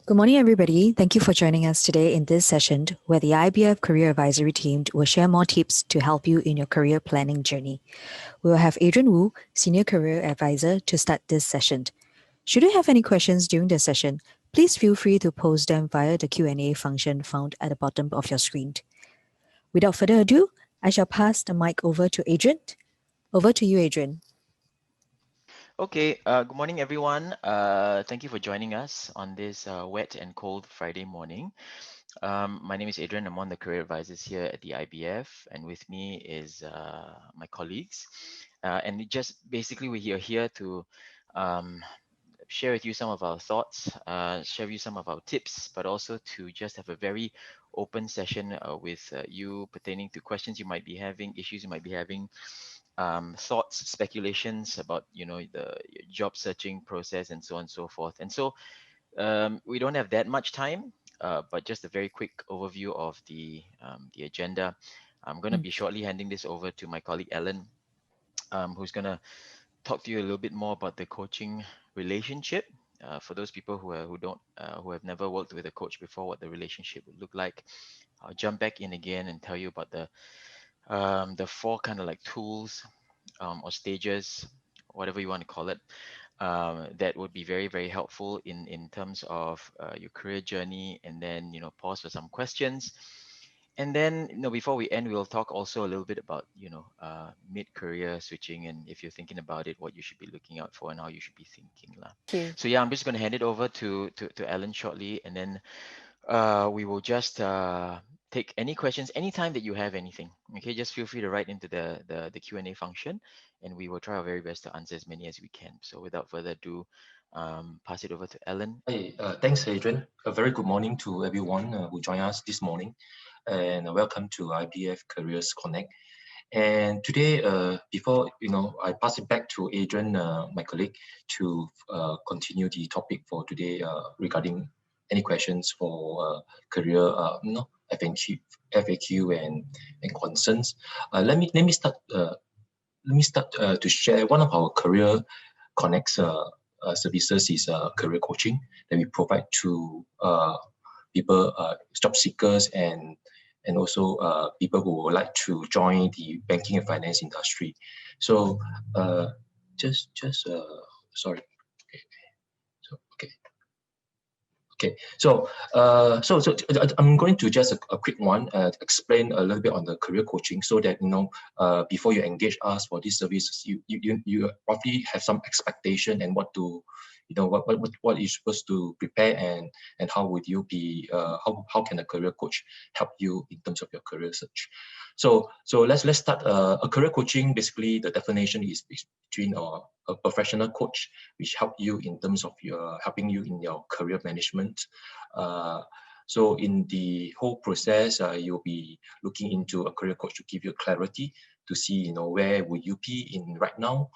Good morning, everybody. Thank you for joining us today in this session where the IBF Career Advisory team will share more tips to help you in your career planning journey. We will have Adrian Wu, Senior Career Advisor, to start this session. Should you have any questions during the session, please feel free to post them via the Q&A function found at the bottom of your screen. Without further ado, I shall pass the mic over to Adrian. Over to you, Adrian. Okay, good morning, everyone. Thank you for joining us on this wet and cold Friday morning. My name is Adrian. I'm one of the career advisors here at the IBF, and with me is my colleagues. And just basically, we are here to share with you some of our thoughts, share with you some of our tips, but also to just have a very open session with you pertaining to questions you might be having, issues you might be having, thoughts, speculations about the job searching process and so on and so forth. And so we don't have that much time, but just a very quick overview of the agenda. I'm going to be shortly handing this over to my colleague Ellen, who's going to talk to you a little bit more about the coaching relationship. For those people who have never worked with a coach before, what the relationship would look like. I'll jump back in again and tell you about the four kind of like tools or stages, whatever you want to call it, that would be very, very helpful in terms of your career journey. And then pause for some questions. And then before we end, we'll talk also a little bit about mid-career switching, and if you're thinking about it, what you should be looking out for and how you should be thinking lah. So yeah, I'm just going to hand it over to Ellen shortly, and then we will just take any questions anytime that you have anything. Okay, just feel free to write into the Q&A function, and we will try our very best to answer as many as we can. So without further ado, pass it over to Ellen. Hi, thanks, Adrian. A very good morning to everyone who joined us this morning, and welcome to IBF Careers Connect. And today, before I pass it back to Adrian, my colleague, to continue the topic for today regarding any questions for career, FAQ and concerns. Let me start. To share one of our career connects services is career coaching that we provide to people, job seekers, and also people who would like to join the banking and finance industry. So sorry. So I'm going to just a quick one, explain a little bit on the career coaching, so that before you engage us for this service, you roughly have some expectation and what to what you're supposed to prepare, and how would you be how can a career coach help you in terms of your career search. So let's start. A career coaching, basically the definition is between a professional coach which help you in terms of helping you in your career management. So in the whole process, you'll be looking into a career coach to give you clarity to see where would you be in right now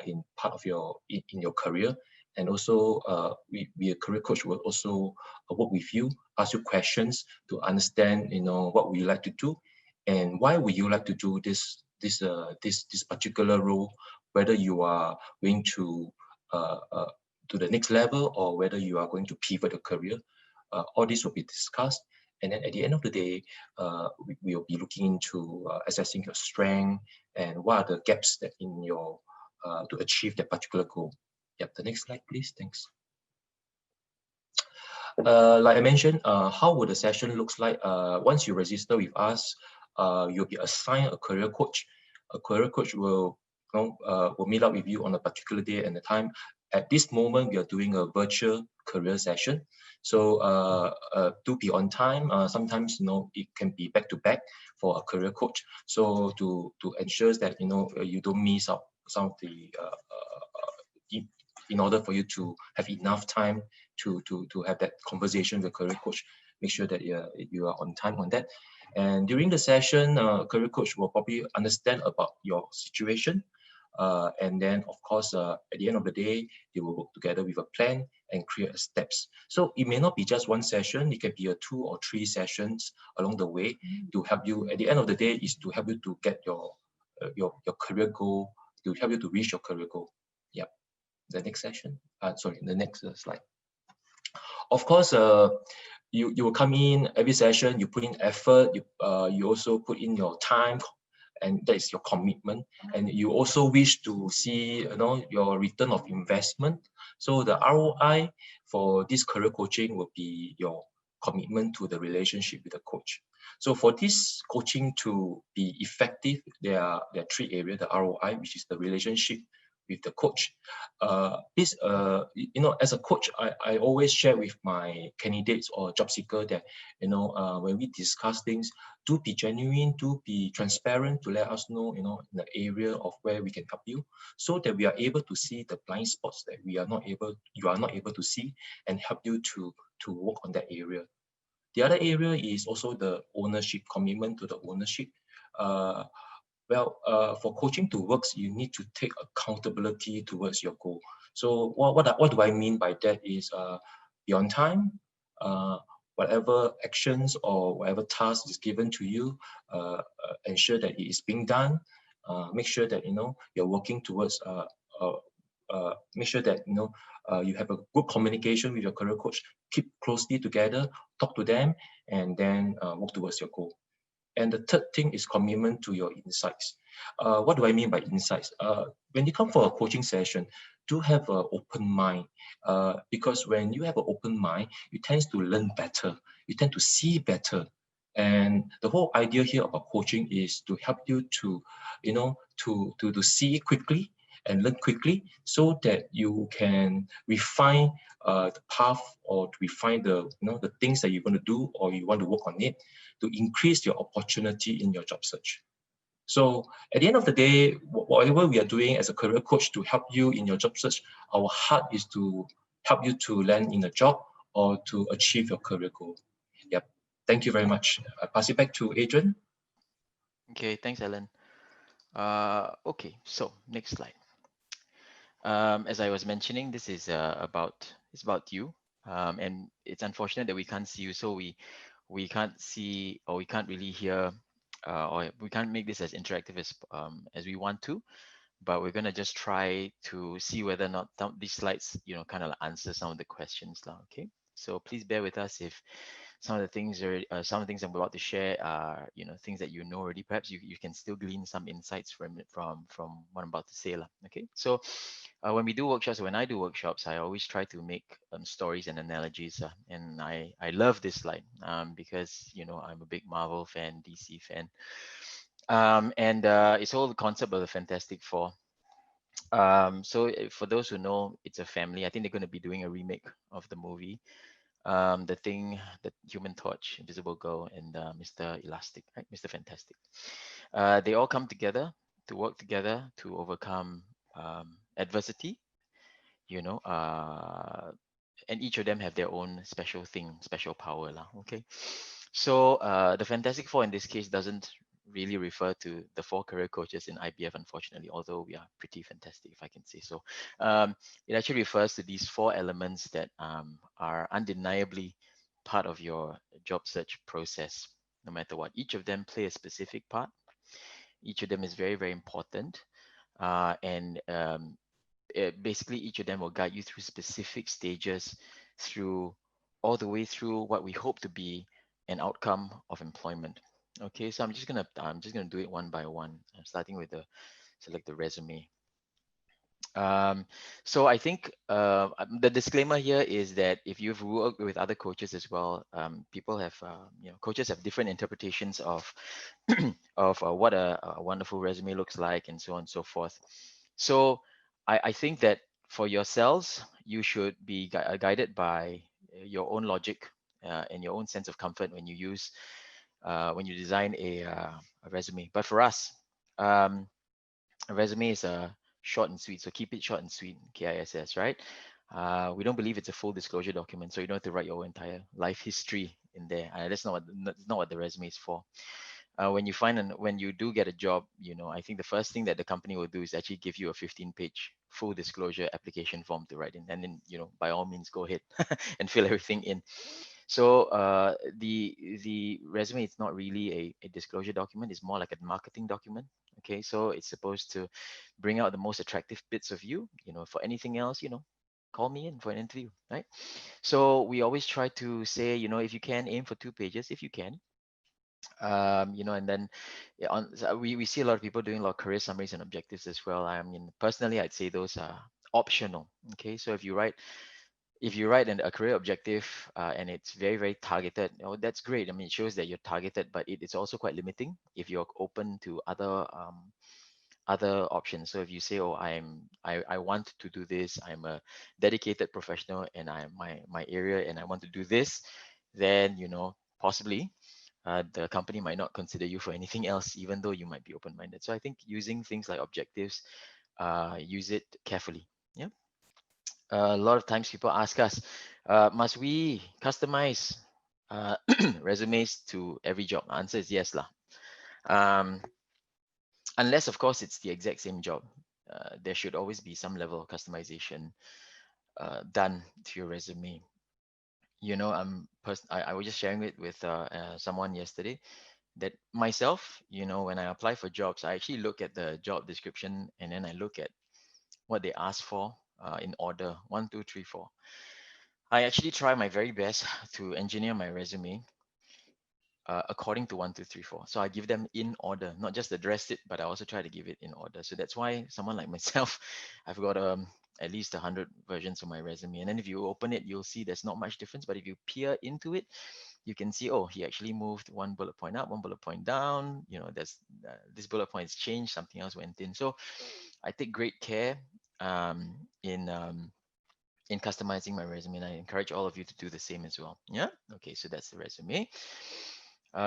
in part of your career. And also we a career coach will also work with you, ask you questions to understand what would you like to do, and why would you like to do this particular role, whether you are going to the next level or whether you are going to pivot your career. All this will be discussed, and then at the end of the day, we will be looking into assessing your strength and what are the gaps that in your to achieve that particular goal. Yep, the next slide, please. Thanks. Like I mentioned, how would the session looks like? Once you register with us, you'll be assigned a career coach. A career coach will meet up with you on a particular day and a time. At this moment, we are doing a virtual career session. So to be on time, sometimes it can be back to back for a career coach. So to ensure that you don't miss out some of the in order for you to have enough time to have that conversation with the career coach, make sure that you are on time on that. And during the session, career coach will probably understand about your situation. And then, of course, at the end of the day, they will work together with a plan and create steps. So it may not be just one session. It can be 2 or 3 sessions along the way to help you. At the end of the day, is to help you to get your career goal, to help you to reach your career goal. Yeah. The next session. The next slide. Of course, you will come in every session, you put in effort, you also put in your time, and that is your commitment. And you also wish to see, your return of investment. So the ROI for this career coaching will be your commitment to the relationship with the coach. So for this coaching to be effective, there are three areas: the ROI, which is the relationship with the coach. This, as a coach, I always share with my candidates or job seeker that, when we discuss things, do be genuine, do be transparent to let us know, the area of where we can help you, so that we are able to see the blind spots that you are not able to see, and help you to work on that area. The other area is also the ownership, commitment to the ownership. Uh, for coaching to work, you need to take accountability towards your goal. So what do I mean by that is, be on time, uh, whatever actions or whatever task is given to you, ensure that it is being done. Make sure that you're working towards. Make sure that you have a good communication with your career coach. Keep closely together, talk to them, and then work towards your goal. And the third thing is commitment to your insights. What do I mean by insights? When you come for a coaching session, do have an open mind, because when you have an open mind, you tend to learn better, you tend to see better. And the whole idea here about coaching is to help you to, to see quickly and learn quickly, so that you can refine the path, or to refine the things that you're going to do, or you want to work on it, to increase your opportunity in your job search. So at the end of the day, whatever we are doing as a career coach to help you in your job search, our heart is to help you to land in a job or to achieve your career goal. Yep. Thank you very much. I pass it back to Adrian. Okay, thanks, Alan. Okay, so next slide. As I was mentioning, this is it's about you, and it's unfortunate that we can't see you, so we can't see, or we can't really hear, or we can't make this as interactive as we want to. But we're gonna just try to see whether or not these slides, kind of answer some of the questions now. Okay, so please bear with us if some of the things I'm about to share are things that already. Perhaps you can still glean some insights from what I'm about to say lah. Okay, so when we do workshops, when I do workshops, I always try to make stories and analogies, and I love this slide because I'm a big Marvel fan, DC fan, and it's all the concept of the Fantastic Four. So for those who know, it's a family. I think they're going to be doing a remake of the movie. The Thing, the Human Torch, Invisible Girl, and Mr. Elastic, right? Mr. Fantastic. They all come together to work together to overcome adversity, and each of them have their own special thing, special power lah. Okay, so the Fantastic Four in this case doesn't really refer to the four career coaches in IBF, unfortunately, although we are pretty fantastic, if I can say so. It actually refers to these four elements that are undeniably part of your job search process, no matter what. Each of them play a specific part. Each of them is very, very important. And basically each of them will guide you through specific stages, through all the way through what we hope to be an outcome of employment. Okay, so I'm just gonna do it one by one. I'm starting with select the resume. So I think the disclaimer here is that if you've worked with other coaches as well, people have, coaches have different interpretations of of what a wonderful resume looks like, and so on and so forth. So I think that for yourselves, you should be guided by your own logic and your own sense of comfort when when you design a resume. But for us, a resume is short and sweet, so keep it short and sweet. KISS, right? We don't believe it's a full disclosure document, so you don't have to write your entire life history in there. That's not what the resume is for. When you do get a job, I think the first thing that the company will do is actually give you a 15-page full disclosure application form to write in, and then by all means go ahead and fill everything in. So the resume is not really a disclosure document. It's more like a marketing document. Okay, so it's supposed to bring out the most attractive bits of you. For anything else, call me in for an interview, right? So we always try to say, if you can aim for 2 pages, if you can, and then yeah, so we see a lot of people doing a lot of career summaries and objectives as well. I mean, personally, I'd say those are optional. Okay, so if you write a career objective and it's very very targeted, that's great. I mean, it shows that you're targeted, but it's also quite limiting if you're open to other options. So if you say, oh, I want to do this, I'm a dedicated professional and I'm my area and I want to do this, then possibly the company might not consider you for anything else, even though you might be open-minded. So I think using things like objectives, use it carefully. Yeah. A lot of times people ask us, must we customize uh, resumes to every job? The answer is yes lah. Um, unless of course it's the exact same job. There should always be some level of customization done to your resume. I was just sharing it with someone yesterday that myself, when I apply for jobs, I actually look at the job description and then I look at what they ask for in order one, two, three, four. I actually try my very best to engineer my resume according to one, two, three, four. So I give them in order, not just address it, but I also try to give it in order. So that's why someone like myself, I've got at least 100 versions of my resume. And then if you open it, you'll see there's not much difference. But if you peer into it, you can see, oh, he actually moved one bullet point up, one bullet point down. There's this bullet point is changed, something else went in. So I take great care um, in um, in customizing my resume, and I encourage all of you to do the same as well. Yeah. Okay. So that's the resume.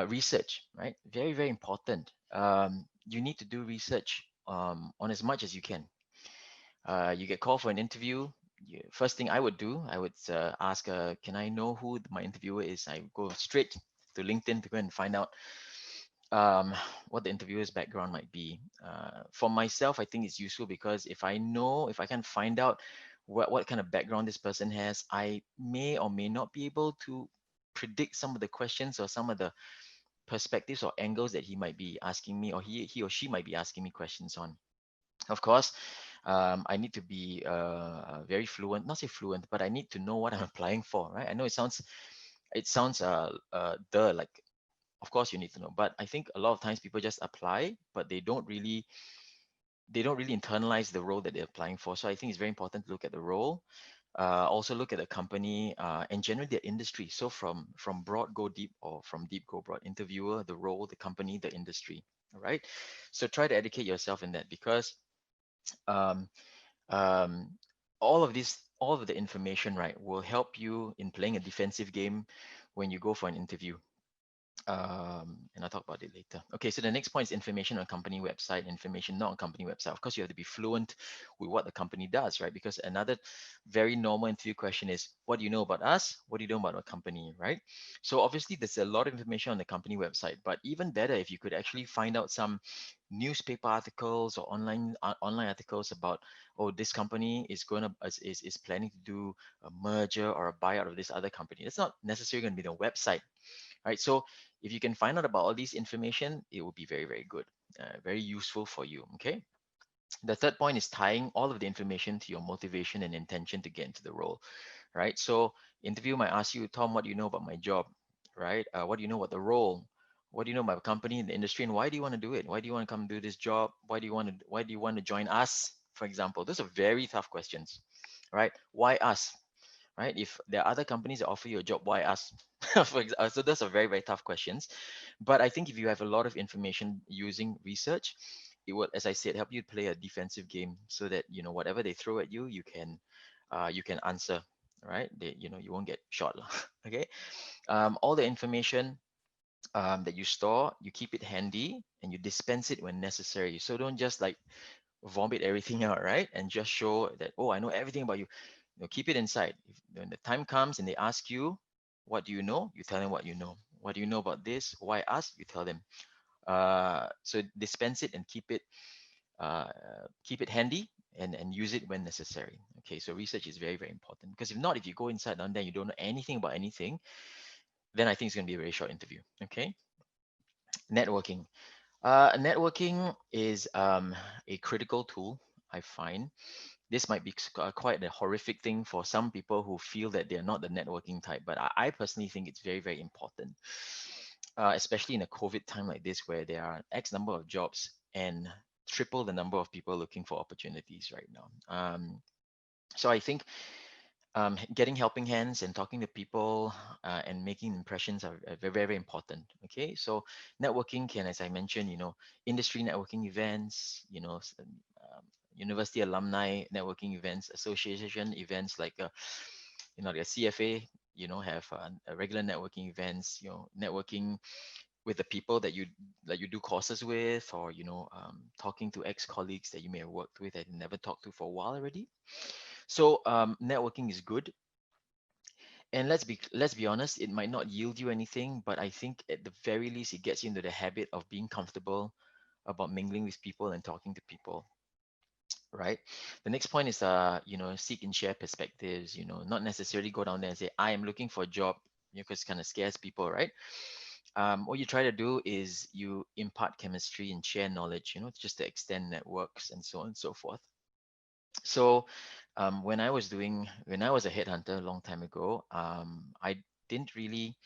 Research, right? Very, very important. You need to do research on as much as you can. You get called for an interview. First thing I would do, I would ask, can I know who my interviewer is? I go straight to LinkedIn to go and find out what the interviewer's background might be. For myself, I think it's useful because if I can find out what kind of background this person has, I may or may not be able to predict some of the questions or some of the perspectives or angles that he might be asking me, or he or she might be asking me questions on. Of course, I need to be very fluent, not say fluent, but I need to know what I'm applying for, right? I know it sounds like, of course you need to know, but I think a lot of times people just apply, but they don't really internalize the role that they're applying for. So I think it's very important to look at the role, also look at the company, and generally the industry. So from broad go deep, or from deep go broad. Interviewer, the role, the company, the industry. All right. So try to educate yourself in that, because um, um, all of the information, right, will help you in playing a defensive game when you go for an interview. And I'll talk about it later. Okay, so the next point is information on company website, information not on company website. Of course, you have to be fluent with what the company does, right? Because another very normal interview question is, what do you know about us? What do you know about our company, right? So obviously, there's a lot of information on the company website, but even better if you could actually find out some newspaper articles or online articles about, oh, this company is planning to do a merger or a buyout of this other company. It's not necessarily going to be the website, right? So if you can find out about all these information, it will be very, very good, very useful for you. Okay. The third point is tying all of the information to your motivation and intention to get into the role, right? So interview might ask you, Tom, what do you know about my job, right? What do you know about the role? What do you know about the company and the industry, and why do you want to do it? Why do you want to come do this job? Why do you want to join us, for example? Those are very tough questions, right? Why us? Right? If there are other companies that offer you a job, why us? So those are very, very tough questions. But I think if you have a lot of information using research, it will, as I said, help you play a defensive game, so that whatever they throw at you, you can answer. Right? You won't get shot. Okay. All the information that you store, you keep it handy and you dispense it when necessary. So don't just like vomit everything out, right? And just show that, oh, I know everything about you. Keep it inside. When the time comes and they ask you, what do you know? You tell them what you know. What do you know about this? Why us? You tell them. So dispense it and uh, keep it handy, and use it when necessary. Okay, so research is very, very important, because if not, if you go inside and then you don't know anything about anything, then I think it's going to be a very short interview. Okay, networking. Networking is a critical tool, I find. this might be quite a horrific thing for some people who feel that they're not the networking type, but I personally think it's very, very important, especially in a COVID time like this, where there are X number of jobs and triple the number of people looking for opportunities right now. So I think getting helping hands and talking to people and making impressions are very, very important. Okay, so networking can, as I mentioned, industry networking events, university alumni networking events, association events like, the CFA, have regular networking events, networking with the people that you do courses with, or talking to ex-colleagues that you may have worked with that you never talked to for a while already. So networking is good, and let's be honest, it might not yield you anything, but I think at the very least it gets you into the habit of being comfortable about mingling with people and talking to people, right? The next point is seek and share perspectives, not necessarily go down there and say I am looking for a job, because it kind of scares people, right? What you try to do is you impart chemistry and share knowledge, just to extend networks and so on and so forth. So when I was a headhunter a long time ago, I didn't really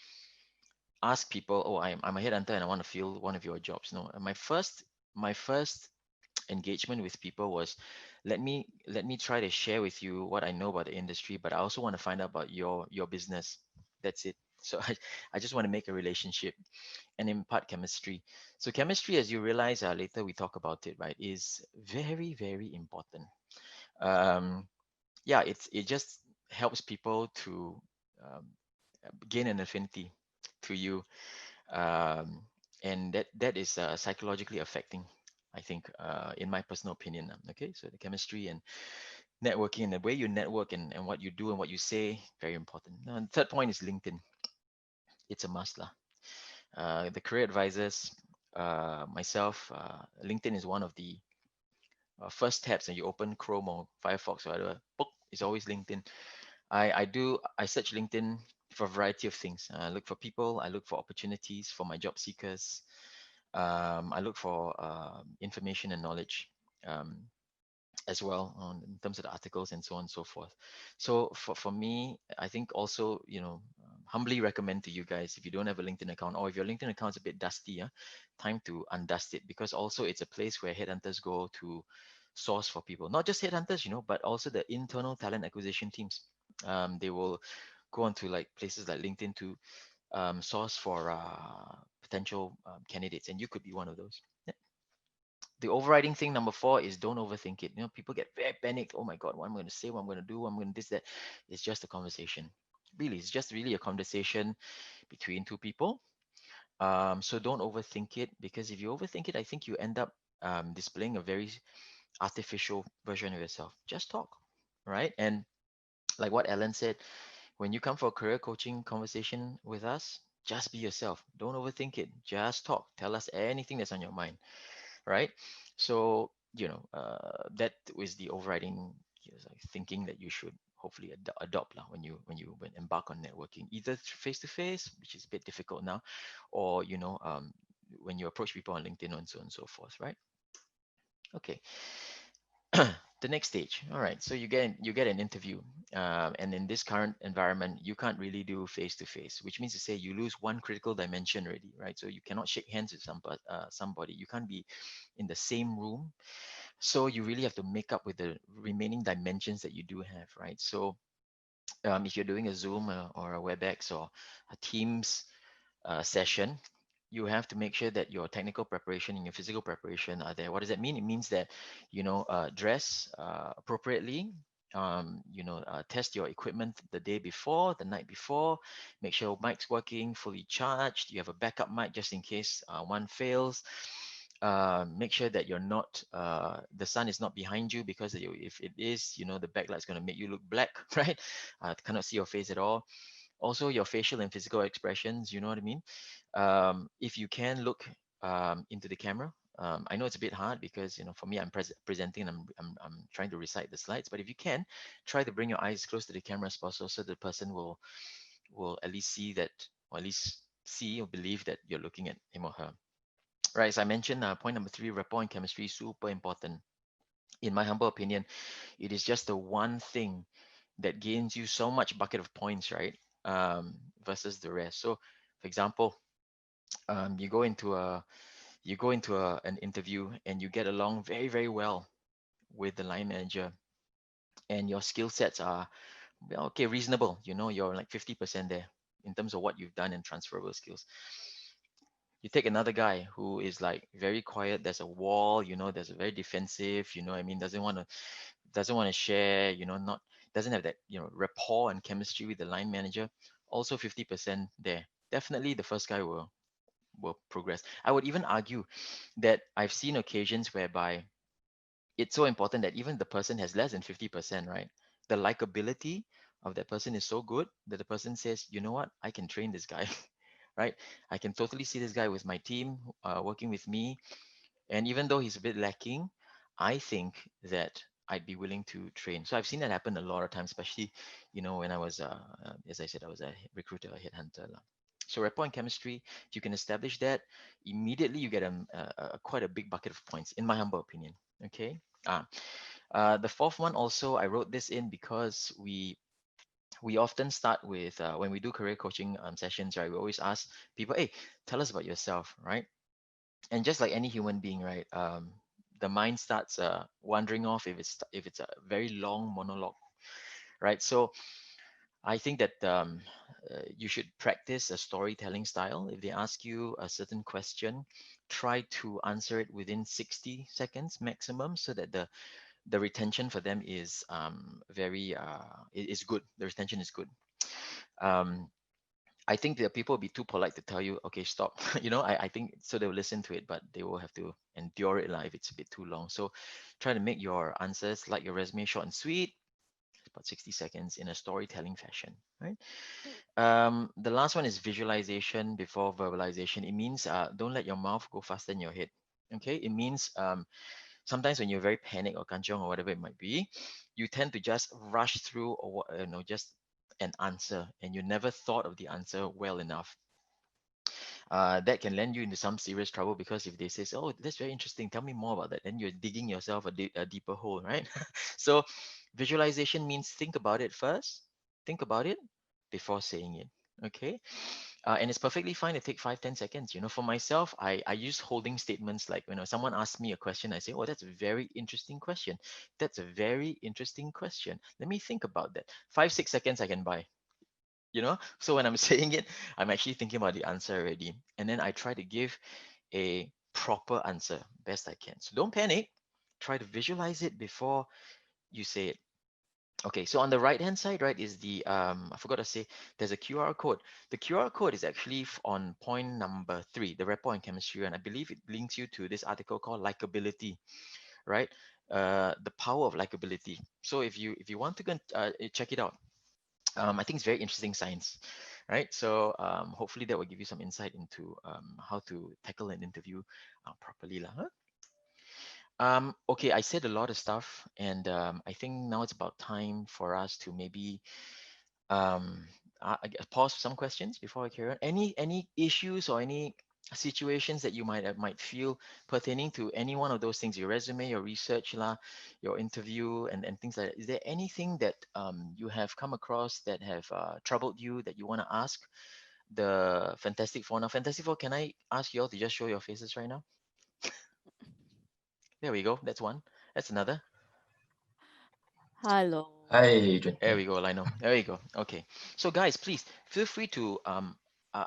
ask people, oh, I'm a headhunter and I want to fill one of your jobs. No, my first engagement with people was, let me try to share with you what I know about the industry, but I also want to find out about your business. That's it. So I just want to make a relationship and impart chemistry. So chemistry, as you realize, later we talk about it, right, is very, very important. Um, yeah, it just helps people to um, gain an affinity to you, um, and that is psychologically affecting, I think, in my personal opinion. Okay, so the chemistry and networking and the way you network and what you do and what you say, very important. Now, and third point is LinkedIn. It's a must lah. The career advisors, myself, LinkedIn is one of the first tabs, and you open Chrome or Firefox or whatever, book, it's always LinkedIn. I search LinkedIn for a variety of things. I look for people, I look for opportunities for my job seekers. I look for information and knowledge, um, as well, in terms of the articles and so on and so forth. So for me, I think also, humbly recommend to you guys, if you don't have a LinkedIn account, or if your LinkedIn account's a bit dusty, time to undust it, because also it's a place where headhunters go to source for people, not just headhunters, but also the internal talent acquisition teams. They will go onto like places like LinkedIn to source for potential candidates, and you could be one of those. Yeah. The overriding thing, number four, is don't overthink it. People get very panicked. Oh my God, what I'm going to say, what I'm going to do, what I'm going to this, that. It's just a conversation. Really, it's just really a conversation between two people. So don't overthink it, because if you overthink it, I think you end up displaying a very artificial version of yourself. Just talk, right? And like what Ellen said, when you come for a career coaching conversation with us, just be yourself. Don't overthink it. Just talk. Tell us anything that's on your mind, right? So that was the overriding, like, thinking that you should hopefully adopt lah, when embark on networking, either face to face, which is a bit difficult now, or when you approach people on LinkedIn and so on and so forth, right? Okay. The next stage. All right. So you get an interview, and in this current environment, you can't really do face to face, which means to say you lose one critical dimension already, right? So you cannot shake hands with somebody. You can't be in the same room. So you really have to make up with the remaining dimensions that you do have, right? So if you're doing a Zoom or a WebEx or a Teams session, you have to make sure that your technical preparation and your physical preparation are there. What does that mean? It means that, dress appropriately, test your equipment the day before, the night before, make sure mic's working, fully charged. You have a backup mic just in case one fails. Make sure that you're not, the sun is not behind you, because if it is, the backlight is going to make you look black, right? Cannot see your face at all. Also, your facial and physical expressions, you know what I mean? If you can look into the camera. I know it's a bit hard because, for me, I'm presenting and I'm trying to recite the slides, but if you can, try to bring your eyes close to the camera as possible, so the person will at least see that, or at least see or believe that you're looking at him or her. Right, as I mentioned, point number three, rapport and chemistry is super important. in my humble opinion, it is just the one thing that gains you so much bucket of points, right? Versus the rest. So, for example, you go into an interview and you get along very, very well with the line manager, and your skill sets are, well, okay, reasonable. You're like 50% there in terms of what you've done and transferable skills. You take another guy who is like very quiet. There's a wall, there's a very defensive, I mean, doesn't want to share, not doesn't have that, rapport and chemistry with the line manager. Also 50% there. Definitely the first guy will progress. I would even argue that I've seen occasions whereby it's so important that even the person has less than 50%, right? The likability of that person is so good that the person says, you know what, I can train this guy, right? I can totally see this guy with my team, working with me. And even though he's a bit lacking, I think that I'd be willing to train. So I've seen that happen a lot of times, especially, when I was, as I said, I was a recruiter, a headhunter. Lah. So rapport and chemistry, if you can establish that, immediately you get quite a big bucket of points, in my humble opinion. Okay. The fourth one also, I wrote this in because we often start with when we do career coaching sessions, right? We always ask people, hey, tell us about yourself, right? And just like any human being, right? The mind starts wandering off if it's a very long monologue, right? So I think that you should practice a storytelling style. If they ask you a certain question, try to answer it within 60 seconds maximum, so that the retention for them is very is good. The retention is good. Um, I think that people will be too polite to tell you, okay, stop. I think so they'll listen to it, but they will have to endure it if it's a bit too long. So try to make your answers like your resume short and sweet, about 60 seconds in a storytelling fashion, right? The last one is visualization before verbalization. It means don't let your mouth go faster than your head. Okay, it means sometimes when you're very panicked or kanchiong or whatever it might be, you tend to just rush through or just an answer, and you never thought of the answer well enough. That can land you into some serious trouble, because if they say, "Oh, that's very interesting. Tell me more about that," then you're digging yourself a deeper hole, right? So, visualization means think about it first. Think about it before saying it. Okay, and it's perfectly fine to take 5-10 seconds. For myself, I use holding statements like, someone asks me a question, I say, "Oh, that's a very interesting question. That's a very interesting question. Let me think about that." 5-6 seconds I can buy. So when I'm saying it, I'm actually thinking about the answer already, and then I try to give a proper answer best I can. So don't panic. Try to visualize it before you say it. Okay, so on the right hand side, right, is the I forgot to say, there's a QR code. The QR code is actually on point number 3, the rapport and chemistry, and I believe it links you to this article called likability, right? The power of likability. So if you want to go and, check it out, I think it's very interesting science, right? So hopefully that will give you some insight into how to tackle an interview properly, lah. Huh? Okay, I said a lot of stuff, and I think now it's about time for us to maybe I guess pause for some questions before I carry on. Any issues or any situations that you might feel pertaining to any one of those things, your resume, your research lah, your interview, and things like that. Is there anything that you have come across that have troubled you that you want to ask the Fantastic Four? Now, Fantastic Four, can I ask you all to just show your faces right now? There we go. That's one. That's another. Hello. Hi, Adrian. There we go, Lino. There we go. Okay. So guys, please feel free to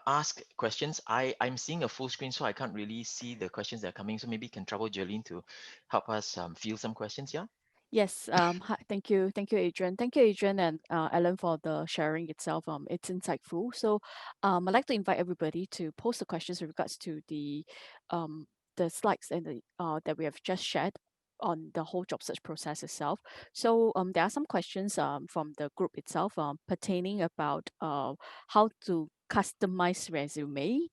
ask questions. I'm seeing a full screen, so I can't really see the questions that are coming. So maybe you can trouble Jolene to help us field some questions. Yeah. Yes, hi, thank you, Adrian. Thank you, Adrian and Alan, for the sharing itself. It's insightful. So, I'd like to invite everybody to post the questions with regards to the slides and the that we have just shared on the whole job search process itself. So, there are some questions from the group itself pertaining about how to customize resume,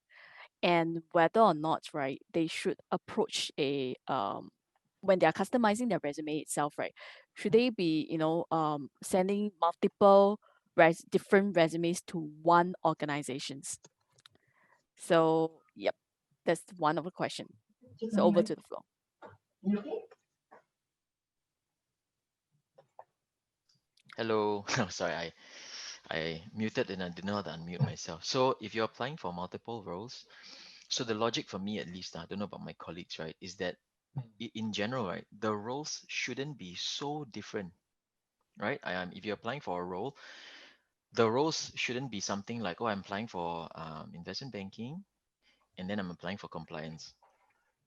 and whether or not, right, they should approach a when they are customizing their resume itself, right, should they be sending multiple different resumes to one organizations. So yep, that's one of the question. So over to the floor. Hello. Oh, sorry, I muted and I didn't know how to unmute myself. So if you're applying for multiple roles, so the logic for me at least, I don't know about my colleagues, right, is that in general, right, the roles shouldn't be so different, right? If you're applying for a role, the roles shouldn't be something like, oh, I'm applying for investment banking, and then I'm applying for compliance.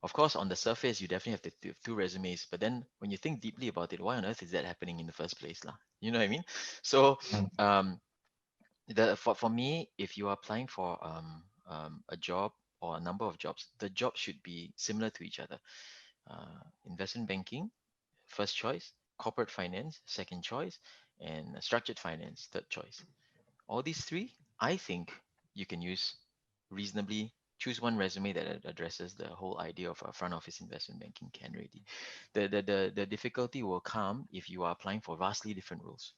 Of course, on the surface, you definitely have to have two resumes, but then when you think deeply about it, why on earth is that happening in the first place, lah? You know what I mean? So, Mm. um, for me, if you are applying for a job or a number of jobs, the job should be similar to each other. Investment banking, first choice; corporate finance, second choice; and structured finance, third choice. All these three, I think you can use reasonably. Choose one resume that addresses the whole idea of a front office investment banking can ready. The difficulty will come if you are applying for vastly different roles,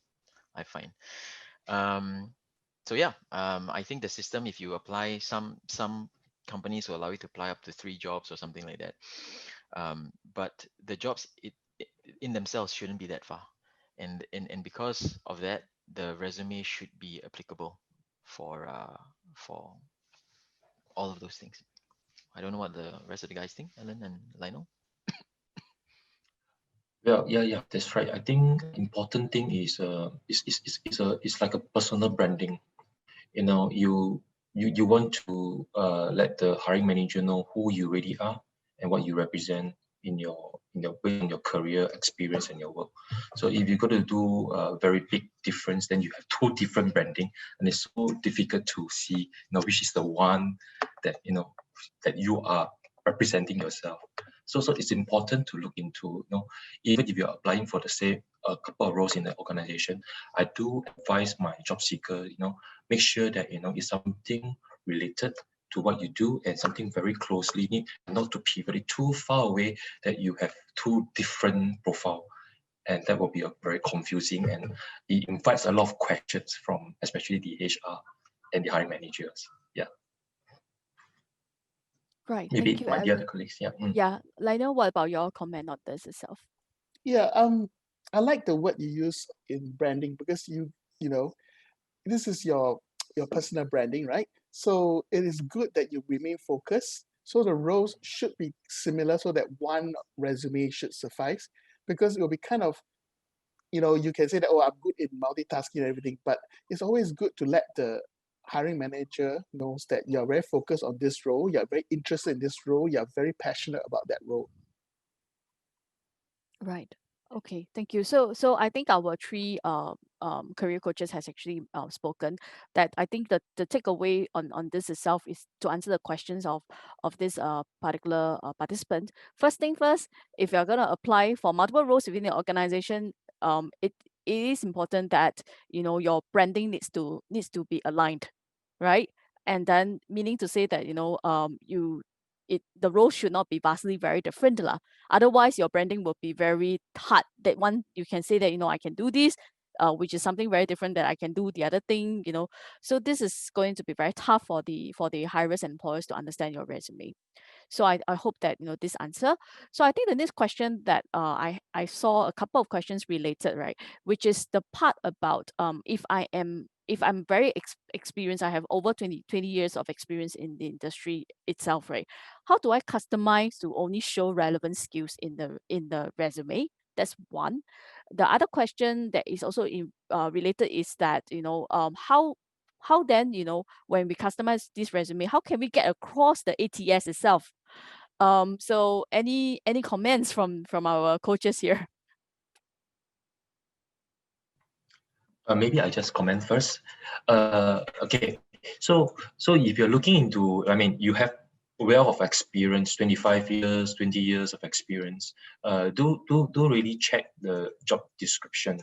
I find. Um, so yeah, I think the system, if you apply, some companies will allow you to apply up to 3 jobs or something like that. But the jobs it in themselves shouldn't be that far, and because of that, the resume should be applicable for all of those things. I don't know what the rest of the guys think, Ellen and Lionel. Well, yeah, that's right. I think important thing is like a personal branding. You know, you want to let the hiring manager know who you really are and what you represent based on your career experience and your work. So if you're going to do a very big difference, then you have two different branding, and it's so difficult to see, which is the one that that you are representing yourself. So it's important to look into, even if you're applying for the same a couple of roles in the organization, I do advise my job seeker, make sure that it's something related to what you do and something very closely, not to pivot it too far away that you have two different profile, and that will be a very confusing, and it invites a lot of questions from especially the HR and the hiring managers. Yeah, Right. Thank maybe you, my the other Alan. colleagues. Yeah. Yeah, Lionel, what about your comment on this itself? Yeah, I like the word you use in branding because you know, this is your personal branding, right? So it is good that you remain focused. So the roles should be similar so that one resume should suffice because it will be kind of, you can say that, oh, I'm good in multitasking and everything, but it's always good to let the hiring manager knows that you're very focused on this role, you're very interested in this role, you're very passionate about that role. Right. Okay. Thank you. So I think our three career coaches has actually spoken that I think that the takeaway on this itself is to answer the questions of this particular participant. First thing first, if you're gonna apply for multiple roles within the organization, it is important that your branding needs to be aligned, right? And then meaning to say that the role should not be vastly very different lah. Otherwise, your branding will be very hard. That one you can say that I can do this, which is something very different that I can do the other thing. So this is going to be very tough for the hires and employers to understand your resume. So I hope that this answer. So I think the next question that I saw a couple of questions related, right, which is the part about if I'm very experienced, I have over 20 years of experience in the industry itself, right? How do I customize to only show relevant skills in the resume? That's one. The other question that is also related is that how then when we customize this resume, how can we get across the ATS itself? So any comments from our coaches here? Maybe I just comment first. Okay, so if you're looking into, I mean, you have wealth of experience, 25 years, 20 years of experience. Do really check the job description.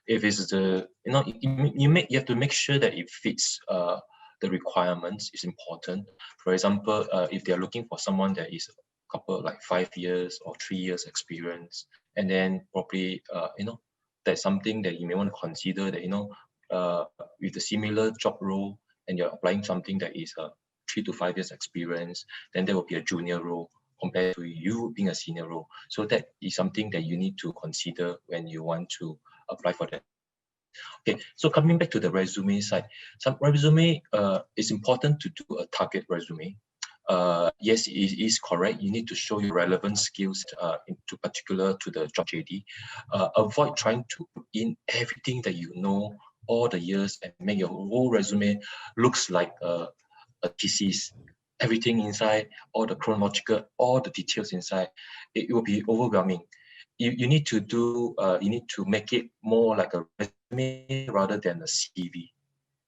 If it's you have to make sure that it fits the requirements is important. For example, if they're looking for someone that is a couple like 5 years or 3 years experience, and then probably that's something that you may want to consider, that with a similar job role and you're applying something that is 3 to 5 years experience, then there will be a junior role compared to you being a senior role. So that is something that you need to consider when you want to apply for that Okay, so coming back to the resume side, some resume is important to do a target resume. Yes, it is correct. You need to show your relevant skills into particular to the job JD. Avoid trying to put in everything that you know all the years and make your whole resume looks like a thesis. Everything inside, all the chronological, all the details inside, it will be overwhelming. You need to do you need to make it more like a resume rather than a CV.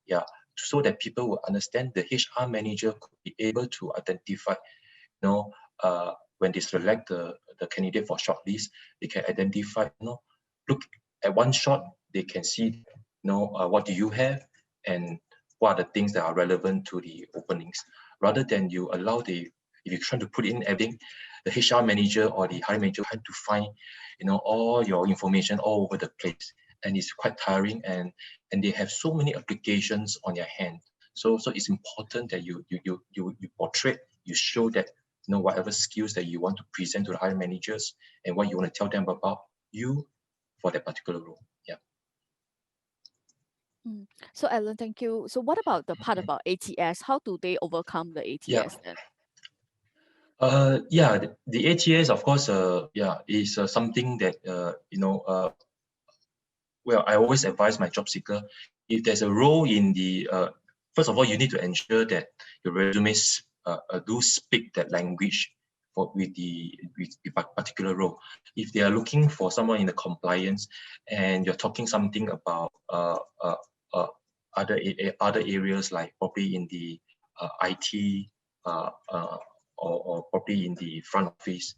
Yeah, so that people will understand the HR manager could be able to identify, you know, when they select the candidate for shortlist, they can identify, look at one shot, they can see, what do you have and what are the things that are relevant to the openings, rather than you allow if you're trying to put in everything, the HR manager or the hiring manager trying to find, all your information all over the place, and it's quite tiring, and they have so many applications on your hand. So it's important that you portray, you show that whatever skills that you want to present to the hiring managers and what you want to tell them about you for that particular role. Yeah. So Alan, thank you. So what about the part Mhm. about ATS? How do they overcome the Yeah. ATS then? Yeah, the ATS, of course, is something that, well, I always advise my job seeker, if there's a role in the, first of all, you need to ensure that your resumes do speak that language with the particular role. If they are looking for someone in the compliance and you're talking something about uh, other areas like probably in the IT uh, uh, or probably in the front office,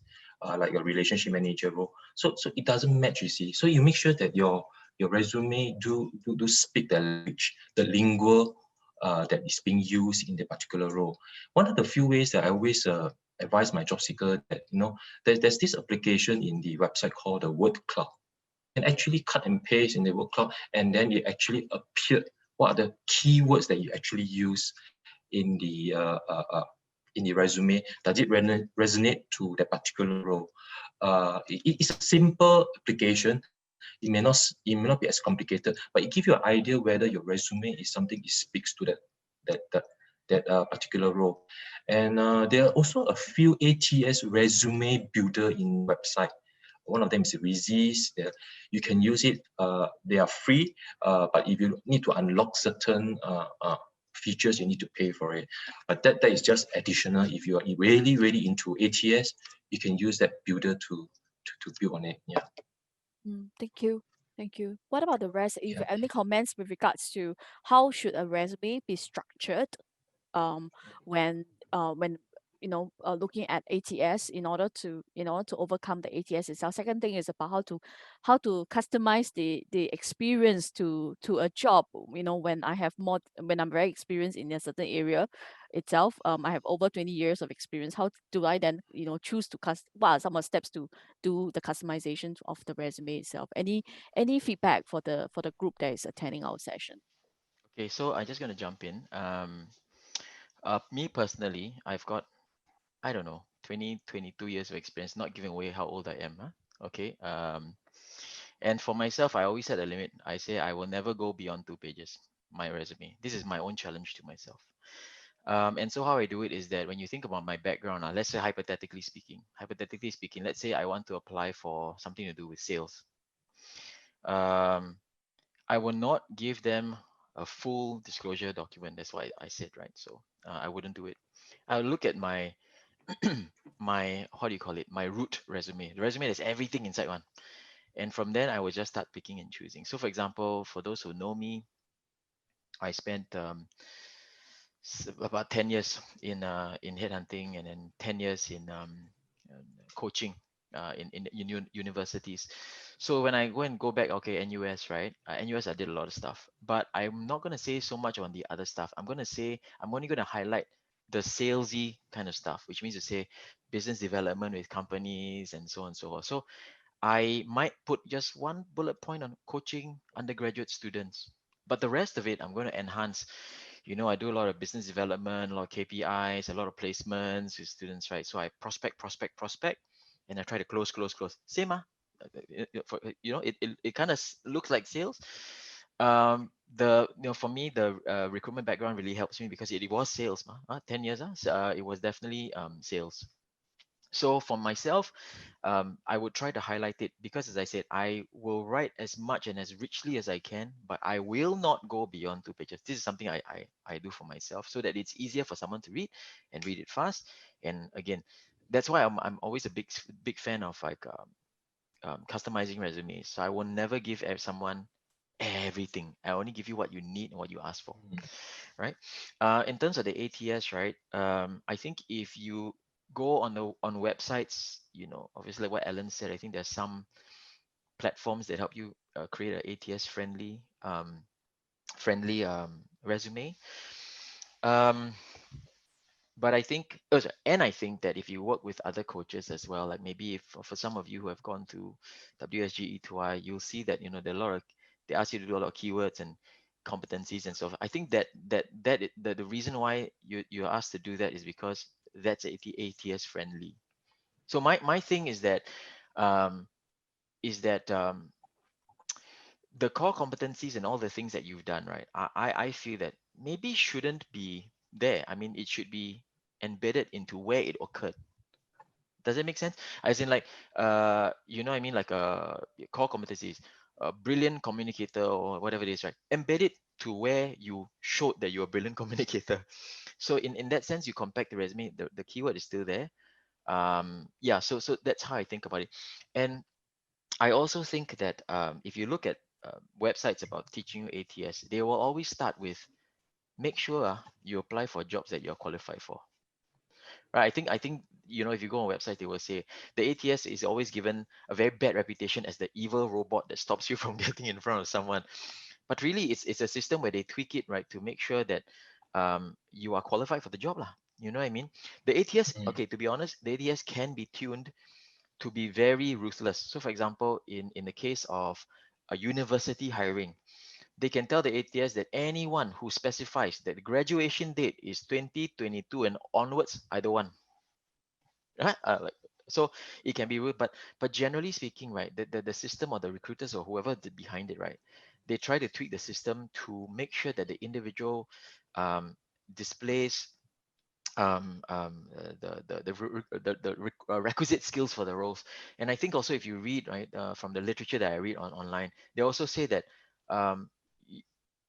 like a relationship manager role. So it doesn't match, you see. So you make sure that your resume do speak the language, the lingual that is being used in the particular role. One of the few ways that I always advise my job seeker that, there's this application in the website called the Word Cloud. You can actually cut and paste in the Word Cloud, and then it actually appeared what are the keywords that you actually use in the resume. Does it resonate to that particular role? It's a simple application. It may not be as complicated, but it gives you an idea whether your resume is something that speaks to that particular role. And there are also a few ATS resume builder in website. One of them is Resist. You can use it. They are free, but if you need to unlock certain features, you need to pay for it. But that is just additional. If you are really, really into ATS, you can use that builder to build on it. Yeah. Thank you. Thank you. What about the rest? If Yeah. any comments with regards to how should a resume be structured um when when looking at ATS in order to overcome the ATS itself. Second thing is about how to customize the experience to a job. When I'm very experienced in a certain area itself. I have over 20 years of experience. How do I then choose to what are some of the steps to do the customization of the resume itself? Any feedback for the group that is attending our session? Okay, so I'm just gonna jump in. Me personally, I've got, I don't know, 20, 22 years of experience, not giving away how old I am. Huh? Okay. And for myself, I always set a limit. I say I will never go beyond 2 pages, my resume. This is my own challenge to myself. And so how I do it is that when you think about my background, let's say hypothetically speaking, let's say I want to apply for something to do with sales. Um, I will not give them a full disclosure document. That's why I said, right? So I wouldn't do it. I'll look at my my, how do you call it, my root resume, the resume that's everything inside one, and from then I will just start picking and choosing. So for example, for those who know me, I spent about 10 years in headhunting, and then 10 years in coaching in universities. So when I go back, okay, NUS, right? NUS, I did a lot of stuff, but I'm not going to say so much on the other stuff. I'm only going to highlight the salesy kind of stuff, which means to say business development with companies and so on and so forth. So I might put just one bullet point on coaching undergraduate students, but the rest of it I'm going to enhance. I do a lot of business development, a lot of KPIs, a lot of placements with students, right? So I prospect, and I try to close. Same, it kind of looks like sales, For me, the recruitment background really helps me because it was sales, 10 years, it was definitely sales. So for myself, I would try to highlight it because, as I said, I will write as much and as richly as I can, but I will not go beyond 2 pages. This is something I do for myself so that it's easier for someone to read and read it fast. And again, that's why I'm always a big fan of like customizing resumes. So I will never give someone everything. I only give you what you need and what you ask for, right? In terms of the ATS, right? I think if you go on websites, obviously what Alan said, I think there's some platforms that help you create an ATS friendly resume. Um, but I think, and I think that if you work with other coaches as well, like maybe if for some of you who have gone to WSG E2I, you'll see that there are a lot of, they ask you to do a lot of keywords and competencies and so forth. I think the reason why you're asked to do that is because that's ATS friendly. So my thing is that um, the core competencies and all the things that you've done, right? I feel that maybe shouldn't be there. I mean, it should be embedded into where it occurred. Does it make sense? As in, like, I mean, like, core competencies, a brilliant communicator or whatever it is, right? Embed it to where you showed that you're a brilliant communicator. So in that sense, you compact the resume, the keyword is still there. Yeah, so that's how I think about it. And I also think that if you look at websites about teaching you ATS, they will always start with make sure you apply for jobs that you're qualified for. Right. I think if you go on website, they will say the ATS is always given a very bad reputation as the evil robot that stops you from getting in front of someone. But really, it's a system where they tweak it, right, to make sure that you are qualified for the job, lah. You know what I mean? The ATS, okay, to be honest, the ATS can be tuned to be very ruthless. So, for example, in the case of a university hiring, they can tell the ATS that anyone who specifies that the graduation date is 2022 and onwards, I don't want. Right? So it can be rude, but generally speaking, right, the system or the recruiters or whoever behind it, right, they try to tweak the system to make sure that the individual displays requisite skills for the roles. And I think also if you read, right, from the literature that I read online, they also say that um,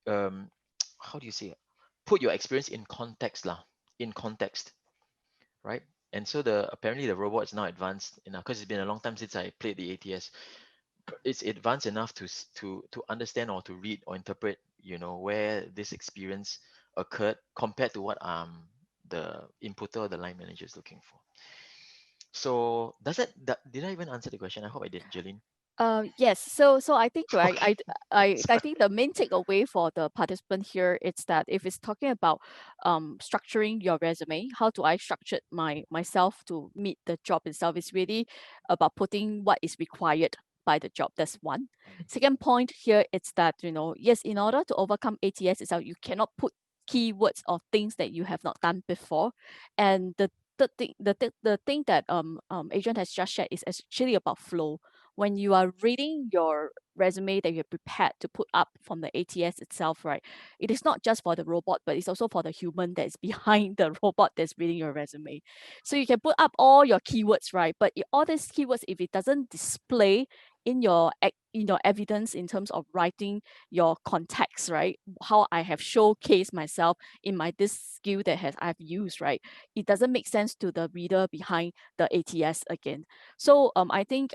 how do you say it? Put your experience in context, lah, in context, right? And so apparently the robot is now advanced enough because it's been a long time since I played the ATS. It's advanced enough to understand or to read or interpret, where this experience occurred compared to what the inputter or the line manager is looking for. So did I even answer the question? I hope I did, Jillian. Yes. So I think, right, Okay. I think the main takeaway for the participant here is that if it's talking about structuring your resume, how do I structure myself to meet the job itself, is really about putting what is required by the job. That's one. Second point here, it's that, yes, in order to overcome ATS itself, you cannot put keywords or things that you have not done before. And the thing that Adrian has just shared is actually about flow. When you are reading your resume that you're prepared to put up from the ATS itself, right, it is not just for the robot, but it's also for the human that is behind the robot that's reading your resume. So you can put up all your keywords, right, but all these keywords, if it doesn't display in your evidence in terms of writing your context, right, how I have showcased myself in this skill that I've used, right, it doesn't make sense to the reader behind the ATS again. So I think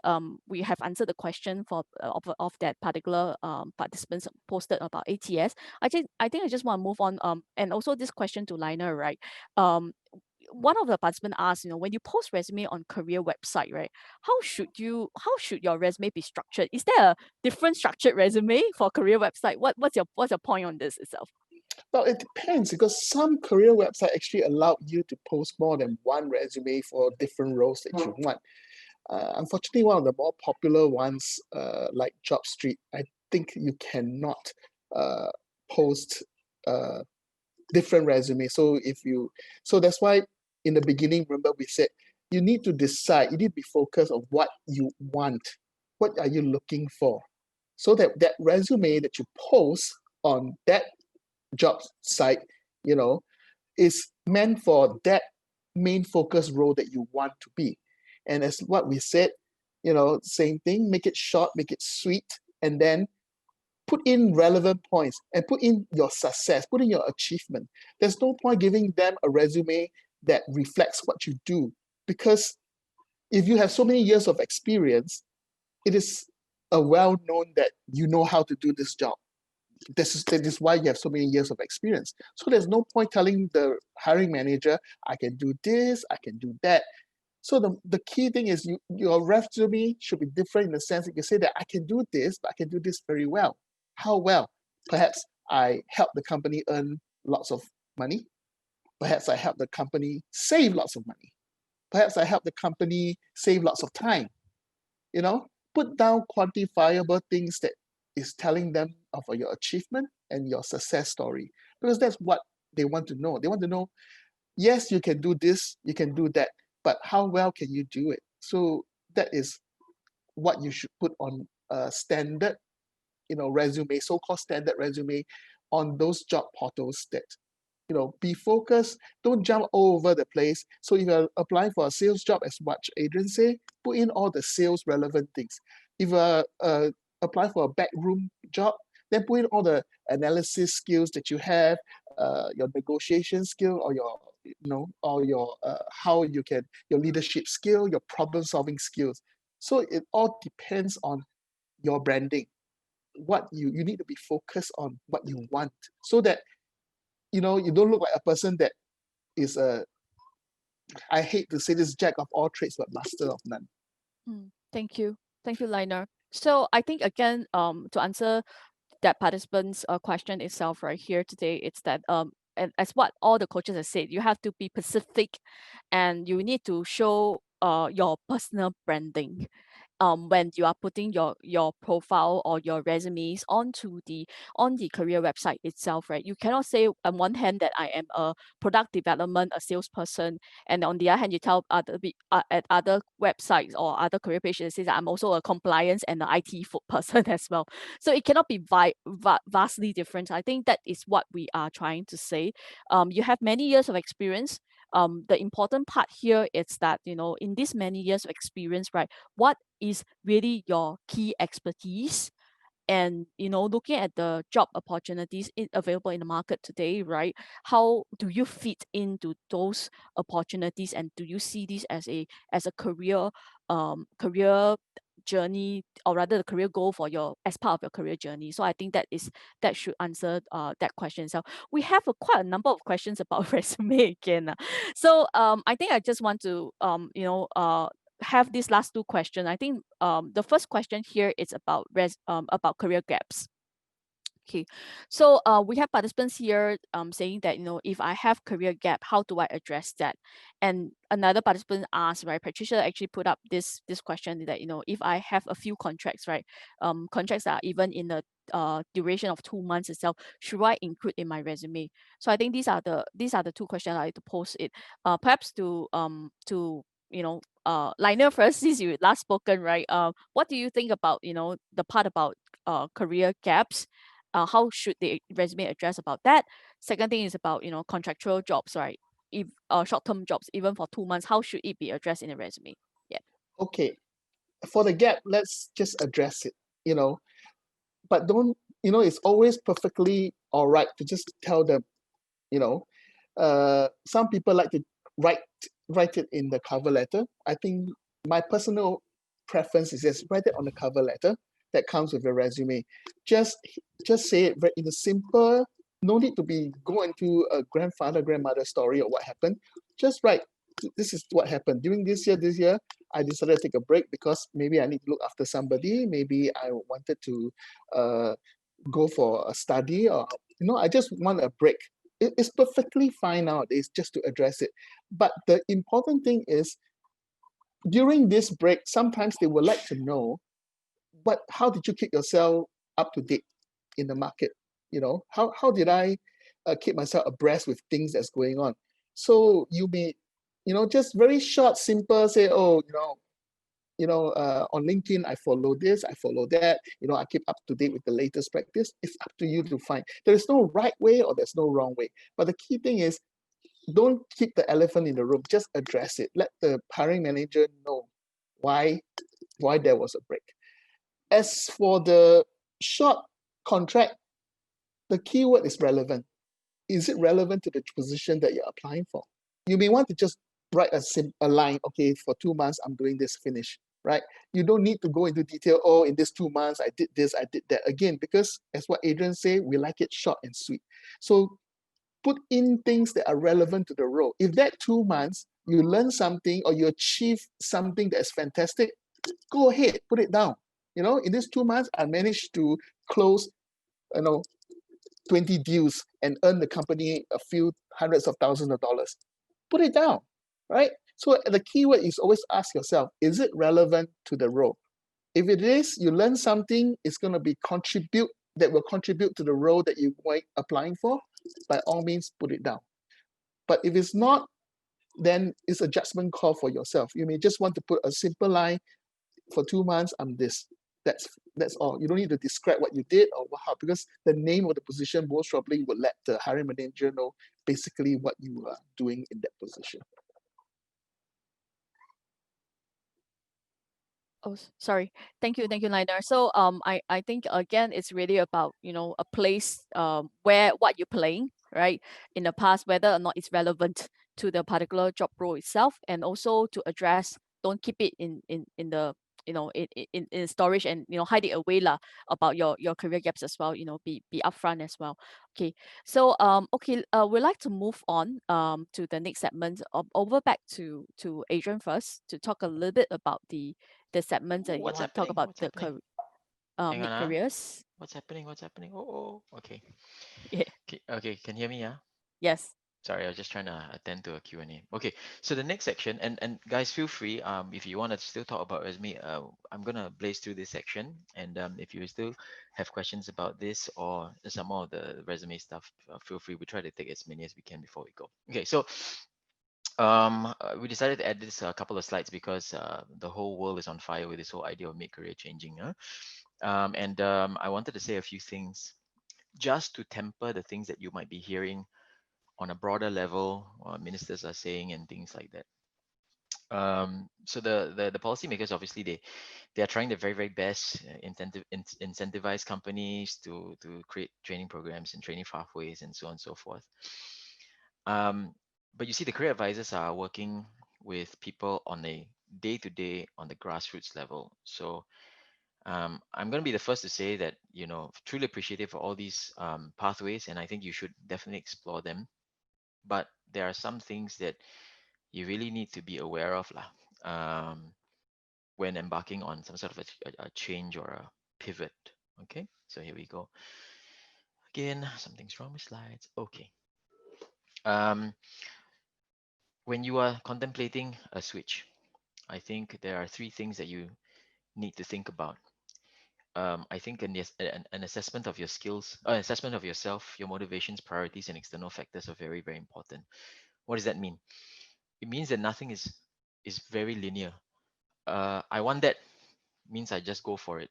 we have answered the question for of that particular participants posted about ATS. I think I just want to move on, and also this question to Liner, right? One of the participants asked, when you post resume on career website, right, how should your resume be structured? Is there a different structured resume for career website? What's your point on this itself? Well, it depends because some career website actually allow you to post more than one resume for different roles that you want. Unfortunately, one of the more popular ones, like JobStreet, I think you cannot post different resumes. So that's why in the beginning, remember we said you need to decide, you need to be focused on what you want. What are you looking for? so that that resume that you post on that job site, is meant for that main focus role that you want to be. And as what we said, same thing, make it short, make it sweet, and then put in relevant points and put in your success, put in your achievement. There's no point giving them a resume that reflects what you do, because if you have so many years of experience, it is a well-known that you know how to do this job. That is why you have so many years of experience. So there's no point telling the hiring manager, I can do this, I can do that. So the key thing is your resume should be different in the sense that you say that I can do this, but I can do this very well. How well? Perhaps I help the company earn lots of money. Perhaps I help the company save lots of money. Perhaps I help the company save lots of time. Put down quantifiable things that is telling them of your achievement and your success story, because that's what they want to know. They want to know, yes, you can do this, you can do that, but how well can you do it? So that is what you should put on a standard, resume, so-called standard resume on those job portals that, be focused, don't jump all over the place. So if you're applying for a sales job, as what Adrian said, put in all the sales relevant things. If you apply for a backroom job, then put in all the analysis skills that you have, your negotiation skill, or your how you can, your leadership skill, your problem solving skills. So it all depends on your branding. What you need to be focused on what you want, so that you don't look like a person that is I hate to say this, jack of all trades but master of none. Thank you, Liner. So I think again, to answer that participant's question itself right here today, it's that and as what all the coaches have said, you have to be specific, and you need to show your personal branding when you are putting your profile or your resumes on the career website itself, right? You cannot say on one hand that I am a product development, a salesperson, and on the other hand you tell at other websites or other career pages that I'm also a compliance and an IT person as well. So it cannot be vastly different. I think that is what we are trying to say. You have many years of experience. The important part here is that, in this many years of experience, right, what is really your key expertise? And looking at the job opportunities available in the market today, right, how do you fit into those opportunities, and do you see this as a career journey, or rather the career goal for as part of your career journey? So I think that should answer that question. So we have quite a number of questions about resume again. So I think I just want to have these last two questions. I think the first question here is about career gaps. Okay, so we have participants here saying that, if I have career gap, how do I address that? And another participant asked, right, Patricia actually put up this question that, if I have a few contracts, right, contracts that are even in the duration of 2 months itself, should I include in my resume? So I think these are the two questions I like to pose it. Perhaps to Lionel first, since you last spoken, right? What do you think about the part about career gaps? How should the resume address about that? Second thing is about contractual jobs, right? If short-term jobs, even for 2 months, how should it be addressed in a resume? Yeah. Okay, for the gap, let's just address it. But don't, it's always perfectly all right to just tell them. Some people like to write it in the cover letter. I think my personal preference is just write it on the cover letter that comes with your resume. Just say it in a simple, no need to go into a grandmother story or what happened. Just write, this is what happened during this year. I decided to take a break because maybe I need to look after somebody. Maybe I wanted to go for a study, or I just want a break. It's perfectly fine nowadays just to address it. But the important thing is, during this break, sometimes they would like to know, how did you keep yourself up to date in the market? How did I keep myself abreast with things that's going on? So you may, just very short, simple, say, on LinkedIn, I follow this, I follow that, I keep up to date with the latest practice. It's up to you to find. There is no right way or there's no wrong way. But the key thing is, don't keep the elephant in the room, just address it. Let the hiring manager know why there was a break. As for the short contract, the keyword is relevant. Is it relevant to the position that you're applying for? You may want to just write a line, okay, for 2 months, I'm doing this, finish, right? You don't need to go into detail, oh, in this 2 months, I did this, I did that. Again, because as what Adrian said, we like it short and sweet. So put in things that are relevant to the role. If that 2 months, you learn something or you achieve something that's fantastic, go ahead, put it down. In these 2 months, I managed to close, 20 deals and earn the company a few hundreds of thousands of dollars. Put it down, right? So the keyword is always ask yourself, is it relevant to the role? If it is, you learn something, it's going to be that will contribute to the role that you're applying for. By all means, put it down. But if it's not, then it's a judgment call for yourself. You may just want to put a simple line, for 2 months, I'm this. That's all. You don't need to describe what you did or how, because the name of the position most probably would let the hiring manager know basically what you are doing in that position. Oh, sorry. Thank you, Liner. So I think again it's really about a place where what you're playing, right, in the past, whether or not it's relevant to the particular job role itself, and also to address, don't keep it in the in storage, and hide it away lah, about your career gaps as well. Be upfront as well. Okay, so okay, we'd like to move on to the next segment. Over back to Adrian first to talk a little bit about the segments that you want to talk about What's the happening? Hang on, mid-careers. What's happening? Oh, okay. Yeah. Okay, can you hear me? Yeah. Yes. Sorry, I was just trying to attend to a Q&A. Okay, so the next section, and guys, feel free, if you want to still talk about resume, I'm gonna blaze through this section, and if you still have questions about this or some more of the resume stuff, feel free. We try to take as many as we can before we go. Okay, so we decided to add this a couple of slides because the whole world is on fire with this whole idea of mid-career changing. And I wanted to say a few things just to temper the things that you might be hearing on a broader level, ministers are saying and things like that. So the policymakers, obviously they are trying their very best, incentivize companies to create training programs and training pathways and so on and so forth. But you see, the career advisors are working with people on a day-to-day, on the grassroots level. So I'm going to be the first to say that, truly appreciative for all these pathways, and I think you should definitely explore them. But there are some things that you really need to be aware of when embarking on some sort of a change or a pivot. Okay, so here we go. Again, something's wrong with slides. Okay. When you are contemplating a switch, I think there are 3 things that you need to think about. I think an assessment of your skills, assessment of yourself, your motivations, priorities, and external factors are very important. What does that mean? It means that nothing is very linear. I want that means I just go for it.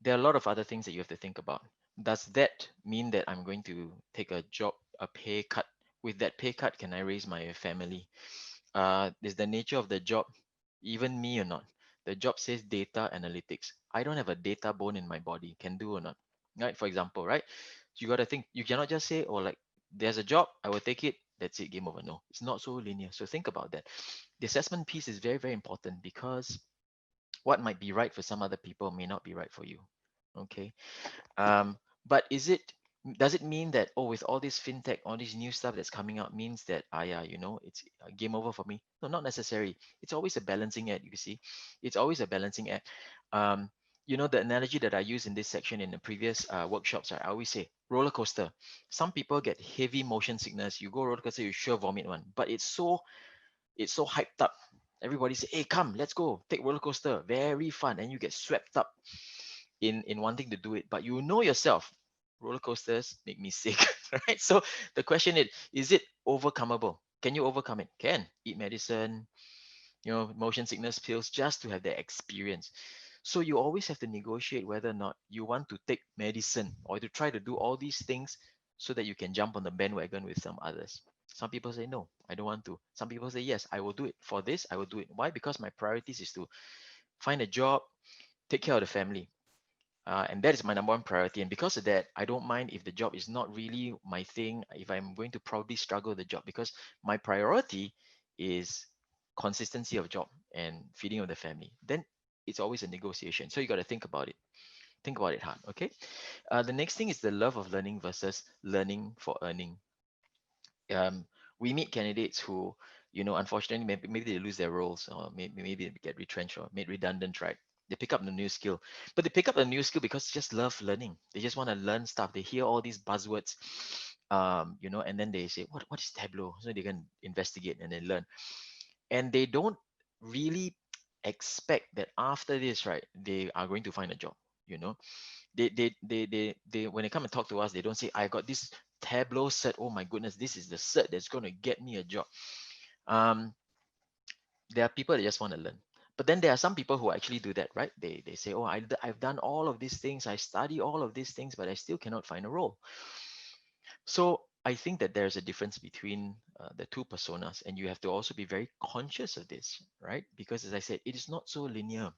There are a lot of other things that you have to think about. Does that mean that I'm going to take a job, a pay cut? With that pay cut, can I raise my family? Is the nature of the job even me or not? The job says data analytics. I don't have a data bone in my body. Can do or not? Right? For example, right? You got to think. You cannot just say, oh, like there's a job, I will take it. That's it, game over. No, it's not so linear. So think about that. The assessment piece is very important because what might be right for some other people may not be right for you. Okay. But does it mean that, oh, with all this fintech, all this new stuff that's coming out means that yeah, it's game over for me? No, not necessary. It's always a balancing act. You see, it's always a balancing act. The analogy that I use in this section in the previous workshops, I always say roller coaster. Some people get heavy motion sickness. You go roller coaster, you sure vomit one. But it's so hyped up. Everybody say, hey, come, let's go, take roller coaster, very fun, and you get swept up in wanting to do it. But you know yourself, roller coasters make me sick, right? So the question is it overcomable? Can you overcome it? Can. Eat medicine, motion sickness pills just to have that experience. So you always have to negotiate whether or not you want to take medicine or to try to do all these things so that you can jump on the bandwagon with some others. Some people say, no, I don't want to. Some people say, yes, I will do it. For this, I will do it. Why? Because my priorities is to find a job, take care of the family. And that is my number one priority. And because of that, I don't mind if the job is not really my thing, if I'm going to probably struggle with the job, because my priority is consistency of job and feeding of the family. Then it's always a negotiation. So you got to think about it. Think about it hard. Okay. The next thing is the love of learning versus learning for earning. um, we meet candidates who, unfortunately, maybe they lose their roles, or maybe they get retrenched or made redundant, right? They pick up the new skill, but they pick up a new skill because they just love learning. They just want to learn stuff. They hear all these buzzwords, and then they say, what is Tableau? So they can investigate and then learn. And they don't really expect that after this, right, they are going to find a job, you know they when they come and talk to us, they don't say, I got this Tableau cert, oh my goodness, this is the cert that's going to get me a job. um there are people that just want to learn, but then there are some people who actually do that, right? They say, oh, I've done all of these things, I study all of these things, but I still cannot find a role. So I think that there's a difference between the two personas, and you have to also be very conscious of this, right? Because as I said, it is not so linear,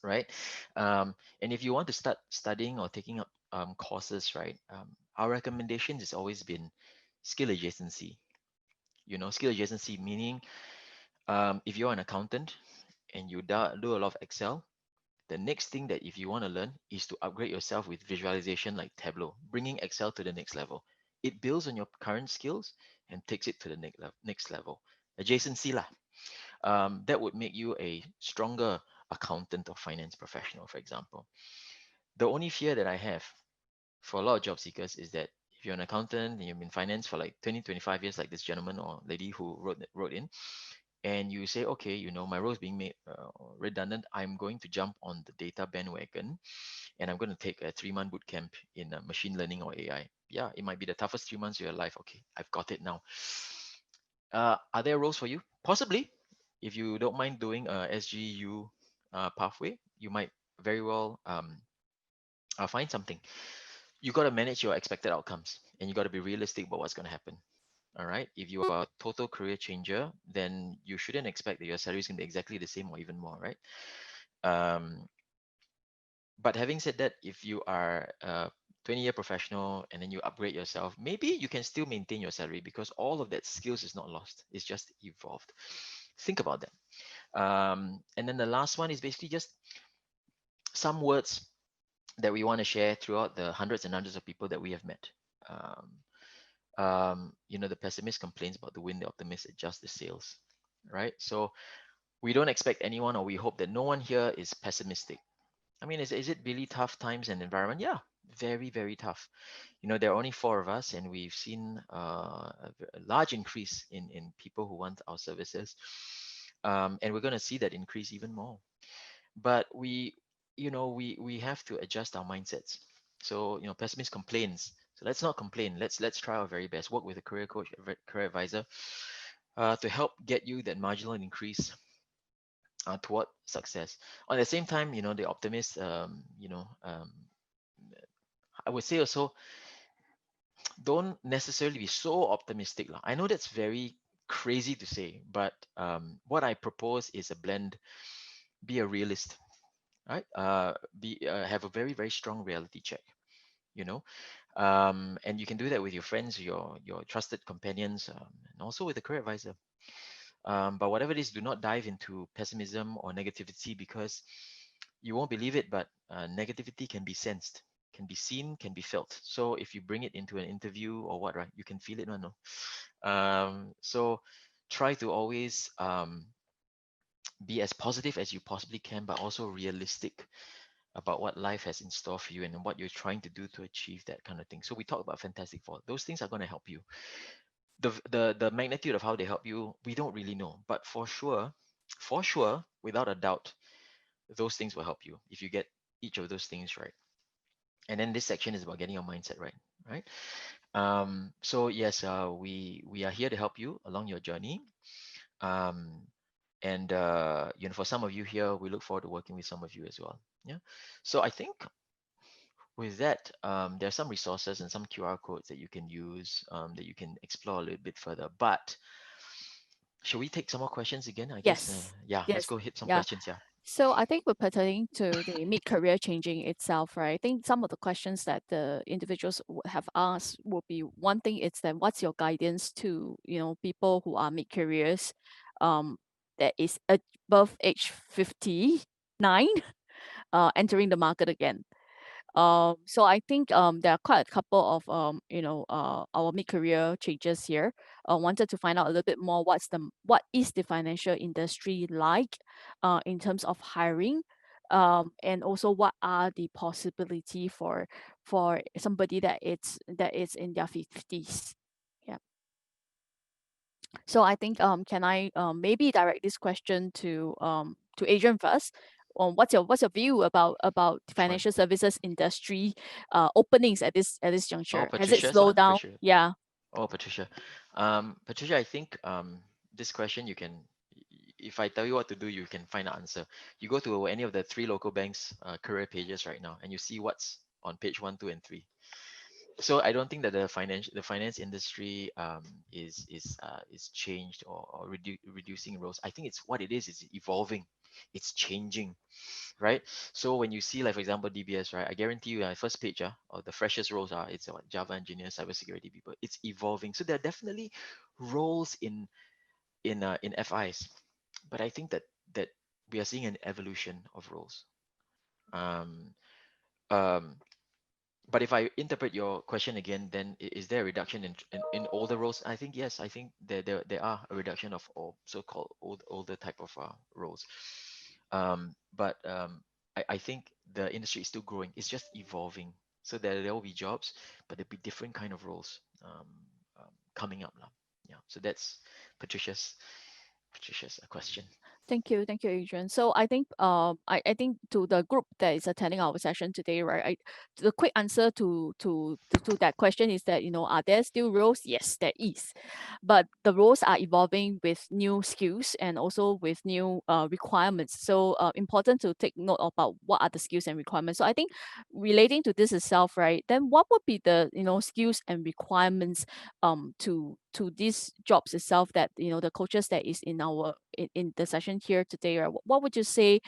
right? And if you want to start studying or taking up courses, right, our recommendation has always been skill adjacency. Skill adjacency meaning, if you're an accountant and you do a lot of Excel, the next thing that if you want to learn is to upgrade yourself with visualization like Tableau, bringing Excel to the next level. It builds on your current skills and takes it to the next level. Adjacency lah. That would make you a stronger accountant or finance professional, for example. The only fear that I have for a lot of job seekers is that if you're an accountant and you've been in finance for like 20, 25 years, like this gentleman or lady who wrote in, and you say, okay, my role is being made redundant, I'm going to jump on the data bandwagon and I'm going to take a 3-month boot camp in machine learning or AI. Yeah, it might be the toughest 3 months of your life. Okay, I've got it now. Are there roles for you? Possibly. If you don't mind doing a SGU pathway, you might very well find something. You got to manage your expected outcomes, and you got to be realistic about what's going to happen. All right. If you are a total career changer, then you shouldn't expect that your salary is going to be exactly the same or even more, right? Um, but having said that, if you are a 20-year professional and then you upgrade yourself, maybe you can still maintain your salary because all of that skills is not lost. It's just evolved. Think about that. And then the last one is basically just some words that we want to share throughout the hundreds and hundreds of people that we have met. Um, the pessimist complains about the wind, the optimist adjusts the sails, right? So we don't expect anyone, or we hope that no one here is pessimistic. I mean, is it really tough times and environment? Yeah, very, very tough. There are only 4 of us, and we've seen a large increase in people who want our services. And we're going to see that increase even more. But we have to adjust our mindsets. So pessimist complains, so let's not complain. Let's try our very best, work with a career coach, career advisor, to help get you that marginal increase toward success. At the same time, the optimist, I would say also, don't necessarily be so optimistic lah. I know that's very crazy to say, but what I propose is a blend. Be a realist, right? Be Have a very, very strong reality check, you know and you can do that with your friends, your trusted companions, and also with a career advisor. But whatever it is, do not dive into pessimism or negativity, because you won't believe it, but negativity can be sensed, can be seen, can be felt. So if you bring it into an interview or what, right, you can feel it, no? So try to always be as positive as you possibly can, but also realistic about what life has in store for you and what you're trying to do to achieve that kind of thing. So we talk about Fantastic Four. Those things are going to help you. The magnitude of how they help you, we don't really know, but for sure, without a doubt, those things will help you if you get each of those things right. And then this section is about getting your mindset right, right? So yes, we are here to help you along your journey. Um, And for some of you here, we look forward to working with some of you as well. Yeah. So I think with that, there are some resources and some QR codes that you can use, that you can explore a little bit further. But should we take some more questions again? I guess, Yes. yeah, let's Yes. go hit some Yeah. questions. Yeah. So I think with pertaining to the mid-career changing itself, right? I think some of the questions that the individuals would have asked would be, one thing is that what's your guidance to, people who are mid-careers, um, that is above age 59, entering the market again. So I think there are quite a couple of our mid-career changes here. Wanted to find out a little bit more what is the financial industry like, in terms of hiring, and also what are the possibility for somebody that is in their 50s. Yeah. So I think can I maybe direct this question to Adrian first? What's your view about the Which one? financial services industry openings at this Oh, juncture? Has it Patricia's slowed one for down? sure. Yeah. Oh, Patricia. Patricia, I think this question you can, if I tell you what to do, you can find the answer. You go to any of the 3 local banks career pages right now, and you see what's on page 1, 2, and 3. So I don't think that the finance industry is changed or reducing roles. I think it's what it is evolving, it's changing, right? So when you see, like, for example, DBS, right, I guarantee you, first page, or the freshest roles are, it's what, Java engineer, cybersecurity people. It's evolving. So there are definitely roles in FIs, but I think that we are seeing an evolution of roles. Um, um, but if I interpret your question again, then is there a reduction in older roles? I think yes. I think there are a reduction of all so-called older type of roles. But I think the industry is still growing. It's just evolving. So there will be jobs, but there'll be different kind of roles coming up now. Yeah. So that's Patricia's question. Thank you, Adrian. So I think I think to the group that is attending our session today, right? The quick answer to that question is that, are there still roles? Yes, there is, but the roles are evolving with new skills and also with new requirements. So important to take note about what are the skills and requirements. So I think relating to this itself, right? Then what would be the skills and requirements to these jobs itself, that the coaches that is in the session here today, right? What would you say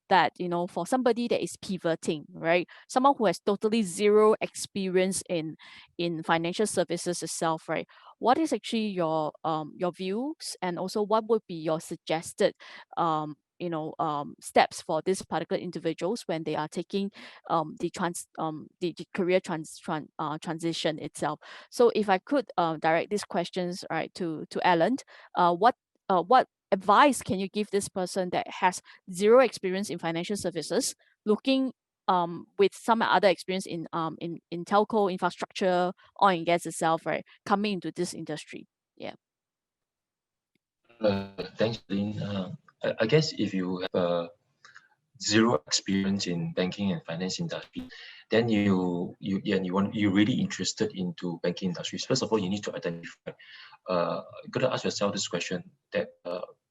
that, for somebody that is pivoting, right? Someone who has totally zero experience in financial services itself, right? What is actually your views, and also what would be your suggested steps for these particular individuals when they are taking the career transition itself? So if I could direct these questions, right, to Alan, what advice can you give this person that has zero experience in financial services, looking with some other experience in telco infrastructure, oil and gas itself, right, coming into this industry? Yeah. Thanks, Lynn. I guess if you have zero experience in banking and finance industry, then you're really interested into banking industries. First of all, you need to identify. You got to ask yourself this question that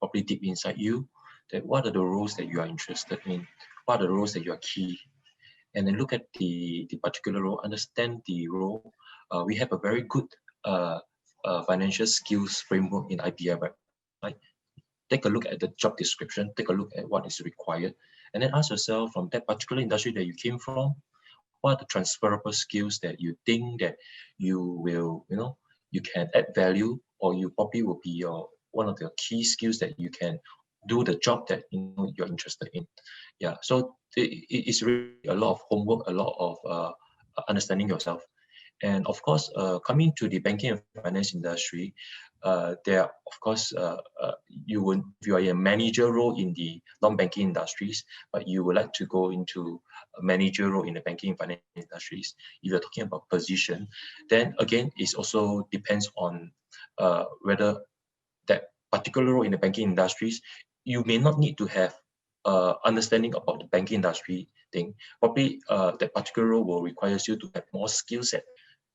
probably deep inside you, that what are the roles that you are interested in? What are the roles that you are key? And then look at the particular role, understand the role. We have a very good financial skills framework in IBF, right? Take a look at the job description, take a look at what is required, and then ask yourself, from that particular industry that you came from, what are the transferable skills that you think that you will, you can add value, or you probably will be one of the key skills that you can do the job that you're interested in. Yeah, so it's really a lot of homework, a lot of understanding yourself. And of course, coming to the banking and finance industry, there are, of course, if you are in a manager role in the non-banking industries, but you would like to go into a manager role in the banking and finance industries, if you're talking about position, then again, it also depends on whether that particular role in the banking industries, you may not need to have understanding about the banking industry thing. Probably that particular role will require you to have more skill set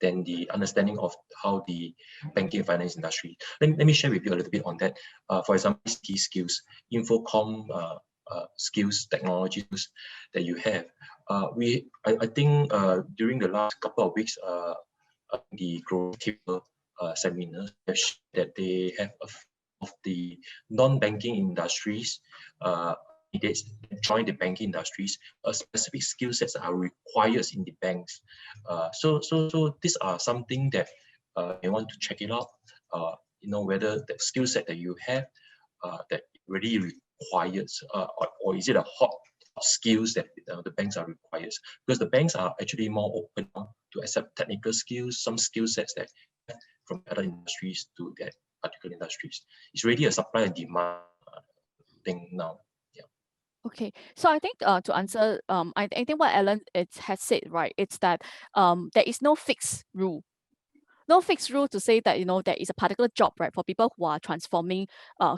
than the understanding of how the banking and finance industry. Let me share with you a little bit on that. For example, key skills, infocom skills, technologies that you have. I think during the last couple of weeks, the growth table seminars have shown that they have a few of the non-banking industries candidates join the banking industries, specific skill sets are required in the banks. So these are something that you want to check it out. Whether the skill set that you have that really requires, or is it a hot skills that the banks are required? Because the banks are actually more open to accept technical skills, some skill sets that from other industries to that particular industries. It's really a supply and demand thing now. Okay, so I think to answer, I think what Alan has said, right, it's that there is no fixed rule. No fixed rule to say that there is a particular job, right, for people who are transforming,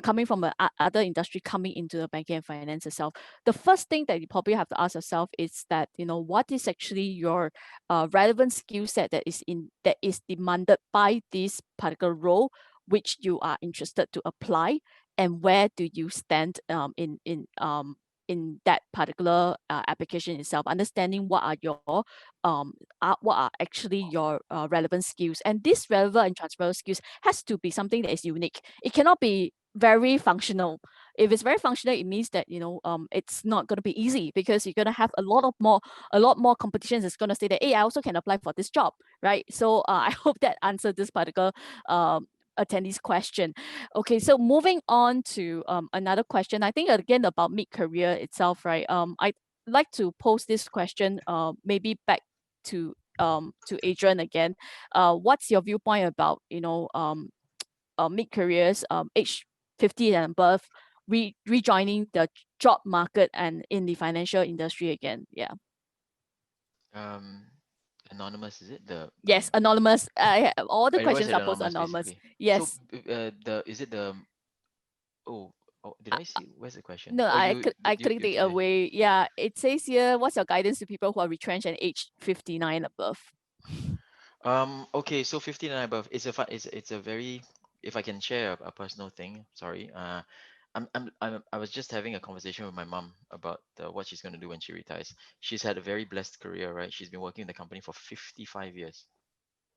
coming from other industry, coming into the banking and finance itself. The first thing that you probably have to ask yourself is that what is actually your relevant skill set that is demanded by this particular role, which you are interested to apply, and where do you stand in that particular application itself, understanding what are actually your relevant skills. And this relevant and transferable skills has to be something that is unique. It cannot be very functional. If it's very functional, it means that it's not going to be easy, because you're going to have a lot more competitions that's going to say that, hey, I also can apply for this job, right? So I hope that answered this particular attendee's question. Okay, so moving on to another question. I think again about mid-career itself, right? I'd like to pose this question maybe back to Adrian again. What's your viewpoint about mid-careers, age 50 and above, rejoining the job market and in the financial industry again? Yeah. Anonymous, is it the Yes, anonymous. All the everyone questions said are posted anonymous anonymous. basically. So Yes. the is it the oh, did Uh, I see where's the question? No, Oh, I you clicked it click it. away. Yeah, it says here, what's your guidance to people who are retrenched and age 59 above? Okay, so 15 and above. It's a very, if I can share a personal thing. Sorry. I was just having a conversation with my mom about what she's going to do when she retires. She's had a very blessed career, right? She's been working in the company for 55 years.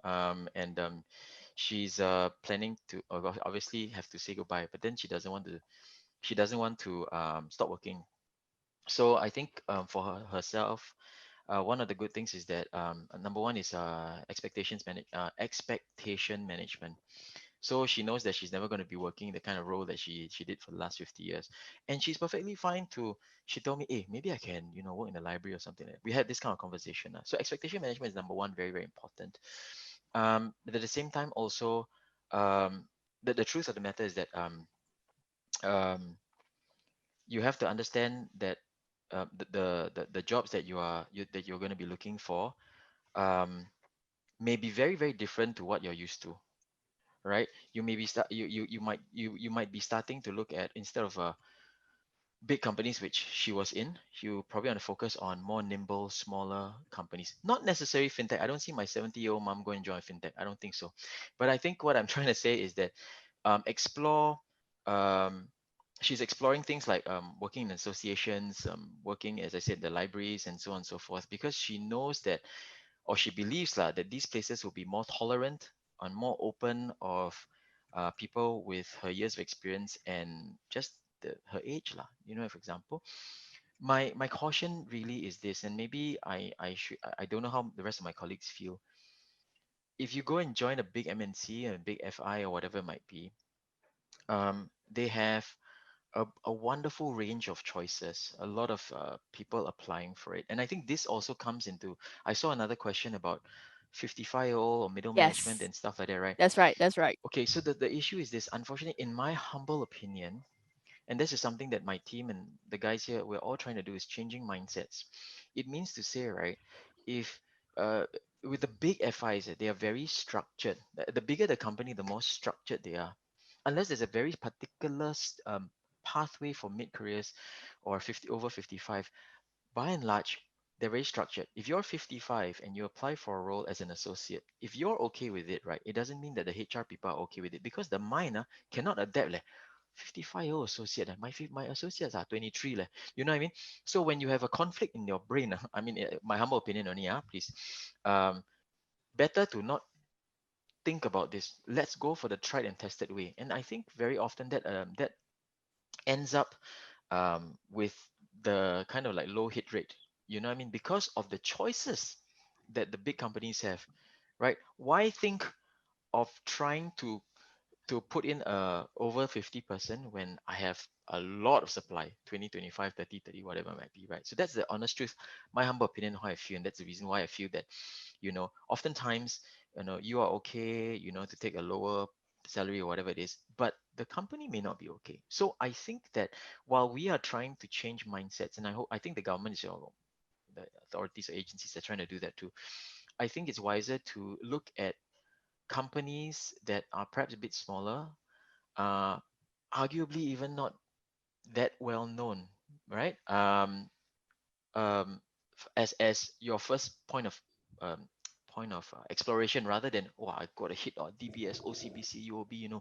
And she's planning to obviously have to say goodbye, but then she doesn't want to stop working. So I think for herself, one of the good things is that number one is expectation management. So she knows that she's never going to be working the kind of role that she did for the last 50 years, and she's perfectly fine to. She told me, hey, maybe I can work in the library or something like that. We had this kind of conversation. So expectation management is number one, very very important. But at the same time also, the truth of the matter is that um, you have to understand that the jobs that that you're going to be looking for um, may be very very different to what you're used to, right? You may be start you might be starting to look at, instead of big companies which she was in, you probably want to focus on more nimble, smaller companies. Not necessarily fintech. I don't see my 70-year-old mom going to join fintech. I don't think so. But I think what I'm trying to say is that explore. Um, she's exploring things like working in associations, working, as I said, the libraries and so on and so forth, because she knows that, or she believes that these places will be more tolerant and more open of people with her years of experience and just her age for example. My caution really is this, and maybe I don't know how the rest of my colleagues feel. If you go and join a big MNC, a big FI or whatever it might be, they have a wonderful range of choices, a lot of people applying for it. And I think this also comes into, I saw another question about 55-year-old or middle management Yes, and stuff like that, right? that's right. That's right. Okay, so the issue is this, unfortunately, in my humble opinion, and this is something that my team and the guys here, we're all trying to do, is changing mindsets. It means to say, right, if uh, with the big FIs, they are very structured. The bigger the company, the more structured they are. Unless there's a very particular pathway for mid careers or 50 over 55, by and large, they're very structured. If you're 55 and you apply for a role as an associate, if you're okay with it, right, it doesn't mean that the HR people are okay with it, because the mind cannot adapt. 55-year-old associate, my associates are 23. You know what I mean? So when you have a conflict in your brain, I mean, my humble opinion only, please, better to not think about this. Let's go for the tried and tested way. And I think very often that ends up with the kind of like low hit rate. You know what I mean? Because of the choices that the big companies have, right? Why think of trying to put in over 50% when I have a lot of supply, 20, 25, 30, 30, whatever it might be, right? So that's the honest truth, my humble opinion, how I feel. And that's the reason why I feel that, oftentimes, you are okay, to take a lower salary or whatever it is, but the company may not be okay. So I think that while we are trying to change mindsets, and I think the government is, the authorities or agencies are trying to do that too. I think it's wiser to look at companies that are perhaps a bit smaller, uh, arguably even not that well known, right? As your first um, point of exploration, rather than, oh, I got a hit on DBS, OCBC, UOB,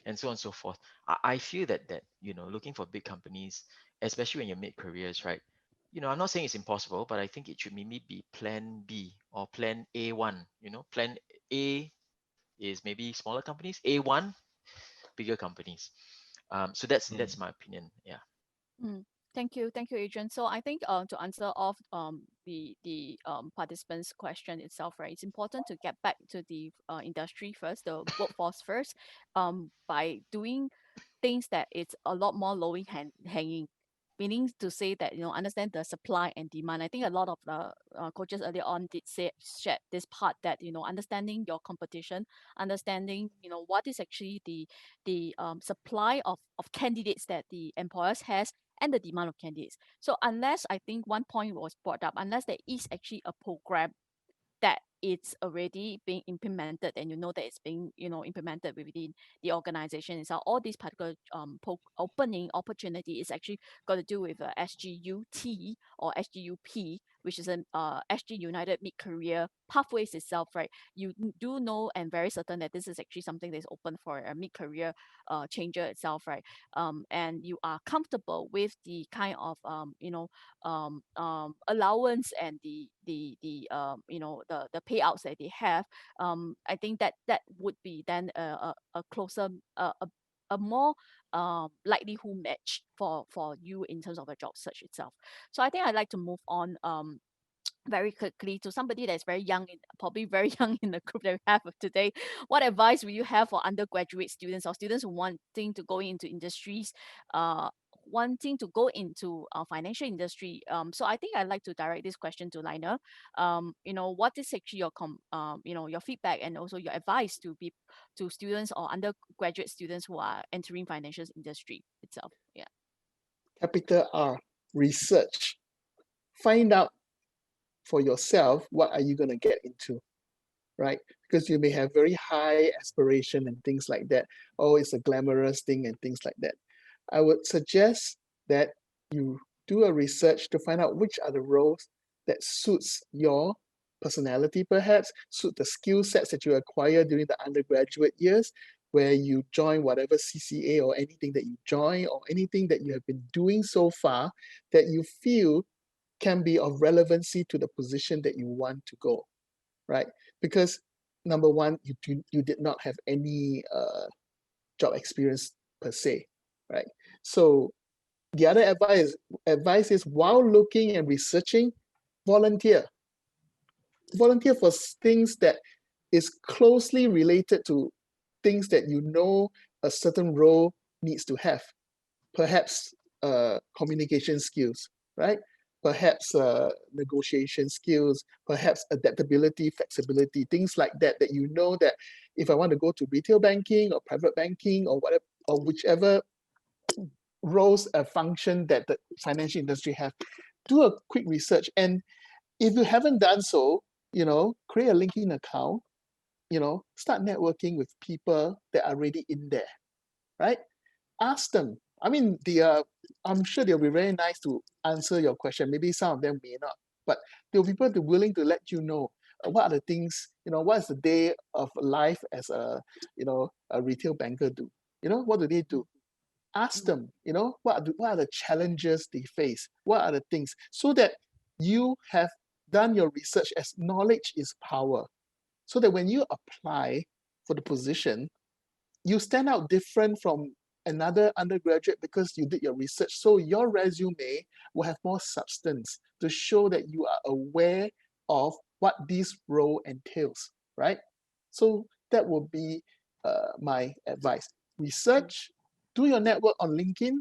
and so on and so forth. I feel that looking for big companies, especially when you're mid careers, right? I'm not saying it's impossible, but I think it should maybe be plan B or plan A1. Plan A is maybe smaller companies, A1 bigger companies. So that's my opinion. Yeah. Mm. Thank you, Adrian. So I think to answer off the participants' question itself, right? It's important to get back to the industry first, the workforce first, by doing things that it's a lot more hanging. Meaning to say that, understand the supply and demand. I think a lot of the coaches earlier on did say shared this part, that understanding your competition, understanding what is actually the supply of candidates that the employers has, and the demand of candidates. So unless, I think one point was brought up, unless there is actually a program that it's already being implemented, and that it's being implemented within the organization itself, all these particular opening opportunity is actually got to do with SGUT or SGUP, which is an SG United Mid Career Pathways itself, right? You do know and very certain that this is actually something that is open for a mid career changer itself, right? And you are comfortable with the kind of allowance and the payouts that they have. I think that would be then a closer a more likelihood match for you in terms of a job search itself. So I think I'd like to move on very quickly to somebody that's very young, probably very young in the group that we have today. What advice will you have for undergraduate students or students who wanting to go into industries, wanting to go into financial industry? So I think I'd like to direct this question to Liner. What is actually your feedback and also your advice to students or undergraduate students who are entering financial industry itself? Yeah. Capital R, research. Find out for yourself what are you going to get into, right? Because you may have very high aspiration and things like that. Oh, it's a glamorous thing and things like that. I would suggest that you do a research to find out which are the roles that suits your personality, perhaps suit the skill sets that you acquire during the undergraduate years, where you join whatever CCA or anything that you join, or anything that you have been doing so far that you feel can be of relevancy to the position that you want to go, right? Because number one, you did not have any job experience per se, right? So the other advice is, while looking and researching, volunteer. Volunteer for things that is closely related to things that a certain role needs to have. Perhaps communication skills, right? Perhaps negotiation skills, perhaps adaptability, flexibility, things like that, that that if I want to go to retail banking or private banking or whatever, or whichever roles a function that the financial industry have, do a quick research. And if you haven't done so, create a LinkedIn account, start networking with people that are already in there, right? Ask them. I mean, I'm sure they'll be very nice to answer your question. Maybe some of them may not but there will be people that are willing to let you know what are the things, what is the day of life as a, a retail banker do? What do they do? Ask them, what are the challenges they face? What are the things? So that you have done your research, as knowledge is power. So that when you apply for the position, you stand out different from another undergraduate because you did your research. So your resume will have more substance to show that you are aware of what this role entails, right? So that would be my advice. Research, do your network on LinkedIn,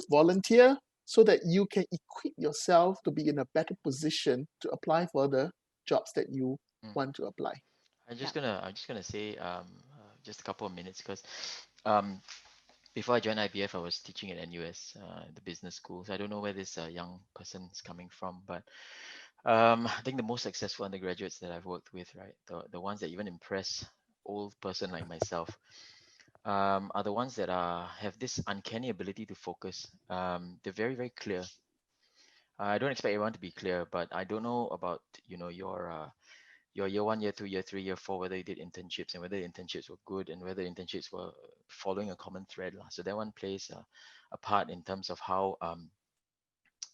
volunteer, so that you can equip yourself to be in a better position to apply for the jobs that you want to apply. I'm just gonna say just a couple of minutes because um, before I joined IBF, I was teaching at NUS, the business school. So I don't know where this young person is coming from, but I think the most successful undergraduates that I've worked with, right, the ones that even impress old person like myself, are the ones that have this uncanny ability to focus. They're very, very clear. I don't expect everyone to be clear, but I don't know about your year one, year two, year three, year four, whether you did internships and whether the internships were good and whether internships were following a common thread. So that one plays a part in terms of how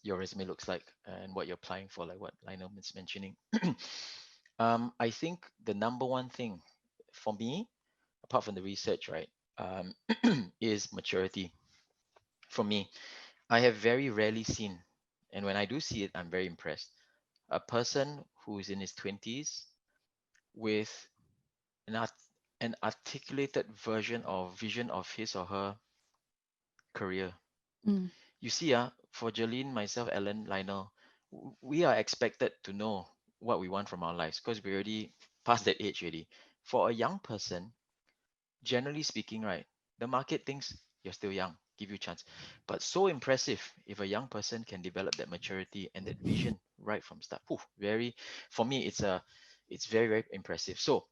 your resume looks like and what you're applying for, like what Lionel is mentioning. I think the number one thing for me, apart from the research, right, is maturity. For me, I have very rarely seen, and when I do see it, I'm very impressed. A person who is in his 20s with an, an articulated version or vision of his or her career. Mm. You see, for Jolene, myself, Ellen, Lionel, we are expected to know what we want from our lives because we already past that age already. For a young person, generally speaking, right, the market thinks you're still young, give you a chance. But so impressive if a young person can develop that maturity and that vision right from start. For me, it's very, very impressive. So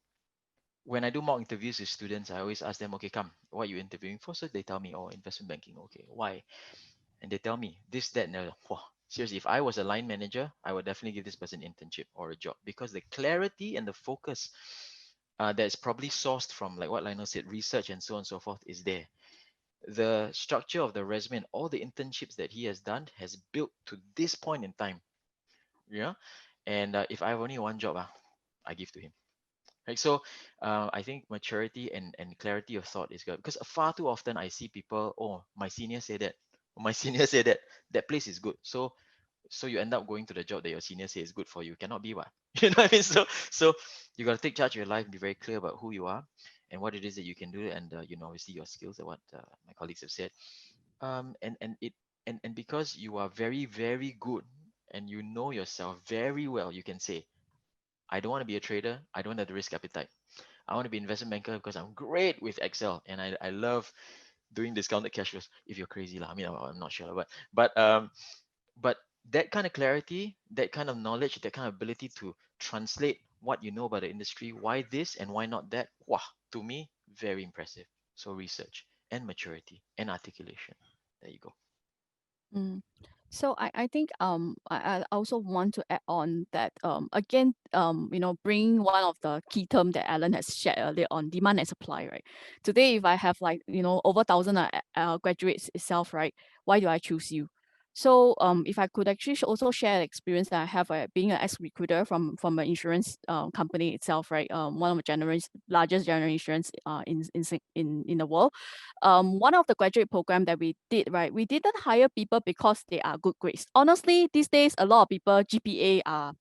when I do mock interviews with students, I always ask them, okay, come, what are you interviewing for? So they tell me, oh, investment banking. Okay, why? And they tell me this, that, and wow, seriously, if I was a line manager, I would definitely give this person an internship or a job because the clarity and the focus that's probably sourced from, like what Lionel said, research and so on and so forth is there. The structure of the resume and all the internships that he has done has built to this point in time. Yeah. And if I have only one job, I give to him. Right. So I think maturity and clarity of thought is good because far too often I see people, oh, my senior said that, my senior said that that place is good. So you end up going to the job that your senior says is good for you. Cannot be what? You know what I mean? So you got to take charge of your life, be very clear about who you are and what it is that you can do, and obviously your skills and what my colleagues have said. And because you are very, very good and you know yourself very well, you can say, I don't want to be a trader. I don't have the risk appetite. I want to be an investment banker because I'm great with Excel and I love doing discounted cash flows. If you're crazy, lah. I mean, I'm not sure, but that kind of clarity, that kind of knowledge, that kind of ability to translate what you know about the industry, why this and why not that, wow, to me, very impressive. So research and maturity and articulation. There you go. Mm. So I think I also want to add on that again bring one of the key term that Alan has shared earlier on, demand and supply, right? Today, if I have like over 1,000 graduates itself, right? Why do I choose you? So if I could actually also share the experience that I have being an ex-recruiter from an insurance company itself, right? One of the largest general insurance in the world. One of the graduate program that we did, right? We didn't hire people because they are good grades. Honestly, these days a lot of people GPA are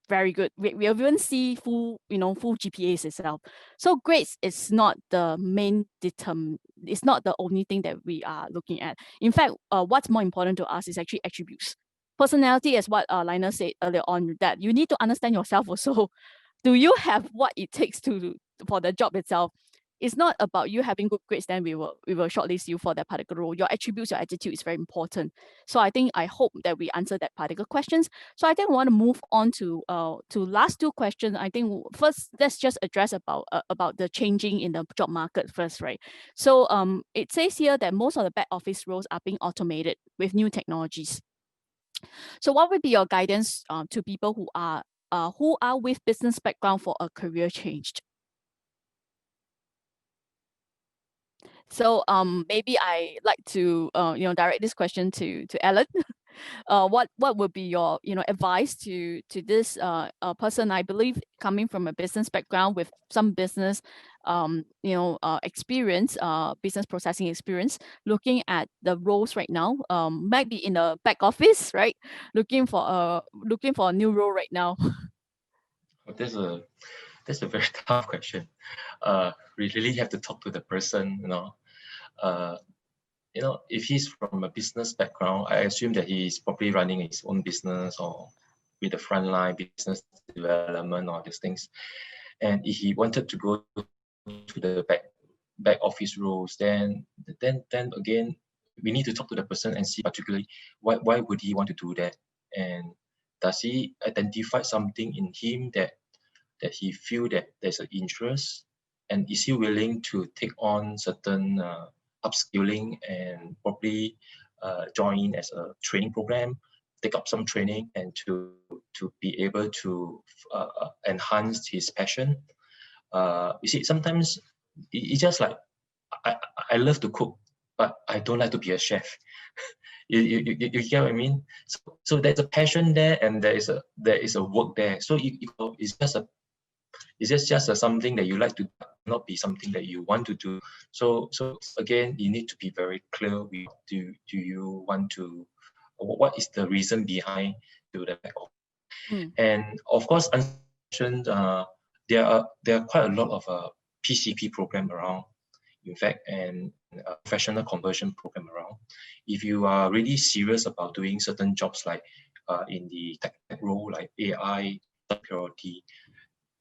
very good. We even see full GPAs itself. So grades is not the main it's not the only thing that we are looking at. In fact, what's more important to us is actually attributes. Personality is what Lionel said earlier on, that you need to understand yourself also. Do you have what it takes for the job itself? It's not about you having good grades, then we will shortlist you for that particular role. Your attributes, your attitude is very important. So I hope that we answer that particular questions. So I think we want to move on to last two questions. I think first let's just address about the changing in the job market first, right? So it says here that most of the back office roles are being automated with new technologies. So what would be your guidance to people who are with business background for a career change? So maybe I like to direct this question to Ellen. What would be your advice to this person? I believe coming from a business background with some business experience, business processing experience, looking at the roles right now, might be in the back office, right? Looking for a new role right now. That's a very tough question. We really have to talk to the person, Uh, if he's from a business background, I assume that he's probably running his own business or with the frontline business development or these things. And if he wanted to go to the back office roles, then again, we need to talk to the person and see particularly why would he want to do that, and does he identify something in him that he feel that there's an interest, and is he willing to take on certain upskilling and probably join as a training program, take up some training, and to be able to enhance his passion. You see, sometimes it's just like I, I love to cook, but I don't like to be a chef. You get what I mean? So there's a passion there, and there is a work there. So it's just something that you like to not be something that you want to do. So again, you need to be very clear with do you want to, what is the reason behind do the back office. And of course, there are quite a lot of PCP program around, in fact, and a professional conversion program around. If you are really serious about doing certain jobs like in the tech role like AI, security,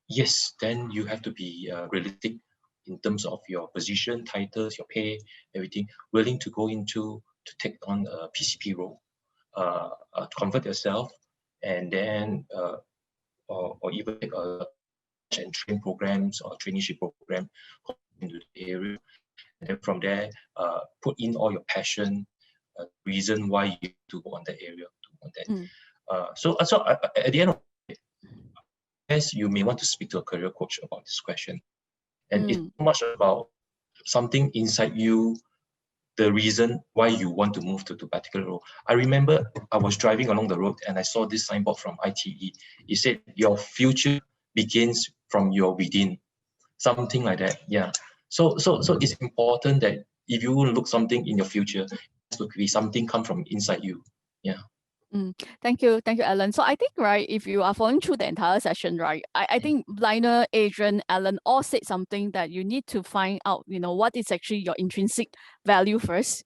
yes, then you have to be realistic in terms of your position, titles, your pay, everything, willing to go into to take on a PCP role, to convert yourself, and then or even take a and train programs or traineeship program into the area, and then from there put in all your passion, reason why you to go on that area, to on that. So at the end of the day, yes, you may want to speak to a career coach about this question, and it's not much about something inside you, the reason why you want to move to the particular role. I remember I was driving along the road and I saw this signboard from ITE. It said, your future begins from your within, something like that. Yeah. So it's important that if you look something in your future, it has to be something come from inside you. Yeah. Thank you, Alan. So I think, right, if you are following through the entire session, right, I think Liner, Adrian, Alan all said something that you need to find out, what is actually your intrinsic value first.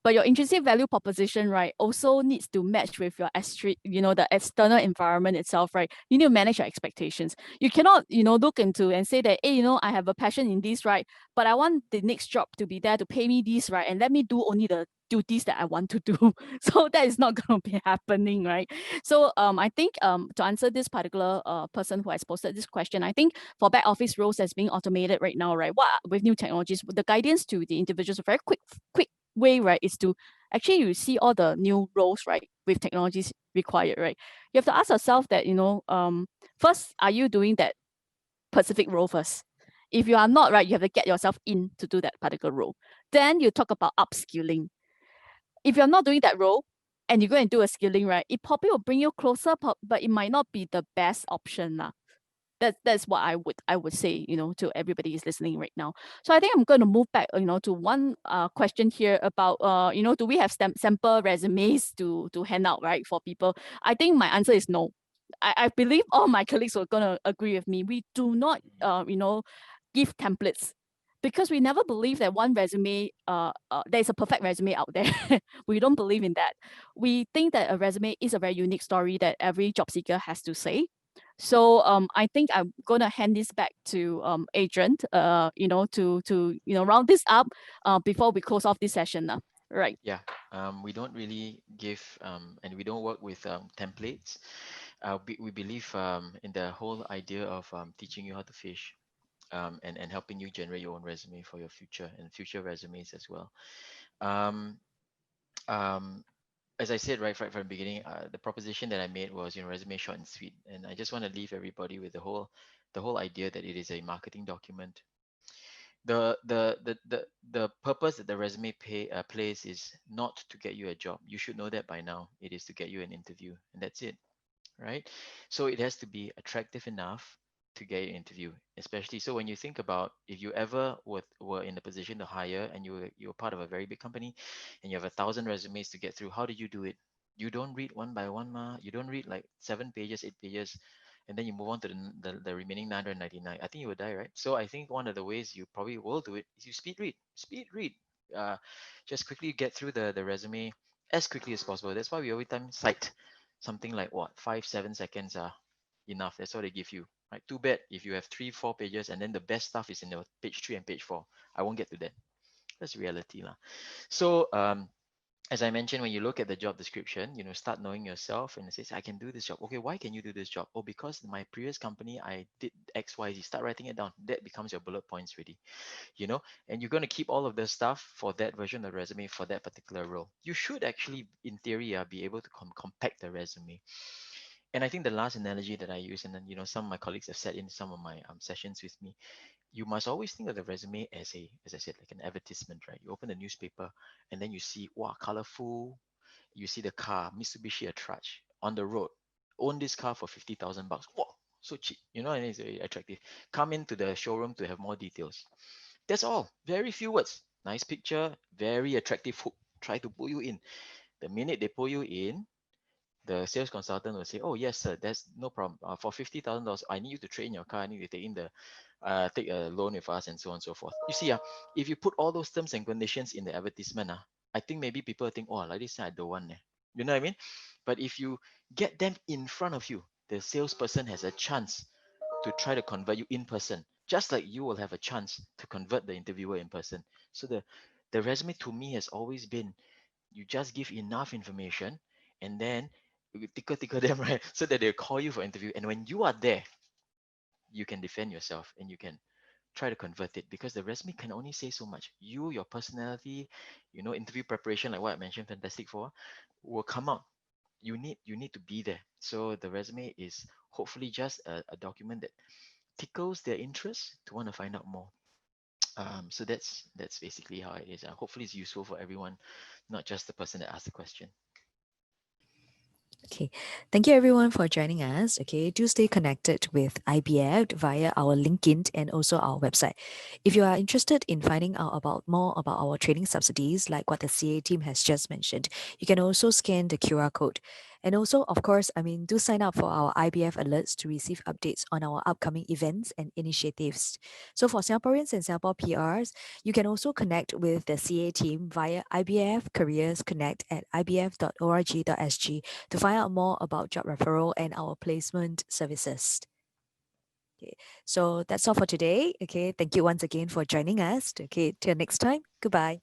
But your intrinsic value proposition, right, also needs to match with your the external environment itself, right? You need to manage your expectations. You cannot, look into and say that, hey, I have a passion in this, right? But I want the next job to be there to pay me this, right? And let me do only the duties that I want to do. So that is not going to be happening, right? So I think to answer this particular person who has posted this question, I think for back office roles that's being automated right now, right? What with new technologies, the guidance to the individuals, a very quick way, right, is to actually you see all the new roles, right, with technologies required, right? You have to ask yourself that, first, are you doing that specific role first? If you are not, right, you have to get yourself in to do that particular role. Then you talk about upskilling. If you're not doing that role and you go and do a skilling, right, it probably will bring you closer, but it might not be the best option. That's what I would say, to everybody who's listening right now. So I think I'm going to move back, to one question here about, do we have sample resumes to hand out, right, for people? I think my answer is no. I believe all my colleagues are going to agree with me. We do not, give templates, because we never believe that one resume, there's a perfect resume out there. We don't believe in that. We think that a resume is a very unique story that every job seeker has to say. So I think I'm gonna hand this back to Adrian, to round this up before we close off this session now. Right. Yeah, we don't really give and we don't work with templates. We believe in the whole idea of teaching you how to fish, and helping you generate your own resume for your future and future resumes as well. Um, um, as I said right from the beginning, the proposition that I made was, resume short and sweet, and I just want to leave everybody with the whole idea that it is a marketing document. The purpose that the resume plays is not to get you a job. You should know that by now. It is to get you an interview, and that's it, right? So it has to be attractive enough to get an interview, especially so when you think about if you ever were in a position to hire and you're part of a very big company and you have 1,000 resumes to get through. How do you do it? You don't read one by one, ma. You don't read like 7 pages, 8 pages, and then you move on to the remaining 999. I think you will die, right? So I think one of the ways you probably will do it is you speed read, uh, just quickly get through the resume as quickly as possible. That's why we every time cite something like what 5-7 seconds are enough. That's what they give you, right? Too bad if you have 3-4 pages and then the best stuff is in the page 3 and page 4. I won't get to that. That's reality lah. So as I mentioned, when you look at the job description, start knowing yourself and it says, I can do this job. Okay, why can you do this job? Oh, because my previous company, I did X, Y, Z. Start writing it down. That becomes your bullet points ready, and you're going to keep all of the stuff for that version of the resume for that particular role. You should actually, in theory, be able to compact the resume. And I think the last analogy that I use, and then, some of my colleagues have said in some of my sessions with me, you must always think of the resume as I said, like an advertisement, right? You open the newspaper and then you see, wow, colorful. You see the car, Mitsubishi Attrage on the road. Own this car for 50,000 bucks. Wow, so cheap, and it's very attractive. Come into the showroom to have more details. That's all. Very few words. Nice picture, very attractive hook. Try to pull you in. The minute they pull you in, the sales consultant will say, "Oh yes, sir, that's no problem. For $50,000, I need you to trade in your car. I need you to take a loan with us, and so on and so forth." You see, if you put all those terms and conditions in the advertisement, I think maybe people think, "Oh, like this, I don't want." You know what I mean? But if you get them in front of you, the salesperson has a chance to try to convert you in person, just like you will have a chance to convert the interviewer in person. So the resume to me has always been, you just give enough information and then you tickle them, right? So that they'll call you for interview. And when you are there, you can defend yourself and you can try to convert it, because the resume can only say so much. Your personality, interview preparation, like what I mentioned, fantastic for, will come out. You need to be there. So the resume is hopefully just a document that tickles their interest to want to find out more. So that's basically how it is. Hopefully it's useful for everyone, not just the person that asked the question. Okay, thank you everyone for joining us. Okay, do stay connected with IBF via our LinkedIn and also our website. If you are interested in finding out about more about our training subsidies, like what the CA team has just mentioned, you can also scan the QR code. And also, of course, do sign up for our IBF alerts to receive updates on our upcoming events and initiatives. So for Singaporeans and Singapore PRs, you can also connect with the CA team via IBF Careers Connect at ibf.org.sg to find out more about job referral and our placement services. Okay, so that's all for today. Okay, thank you once again for joining us. Okay, till next time. Goodbye.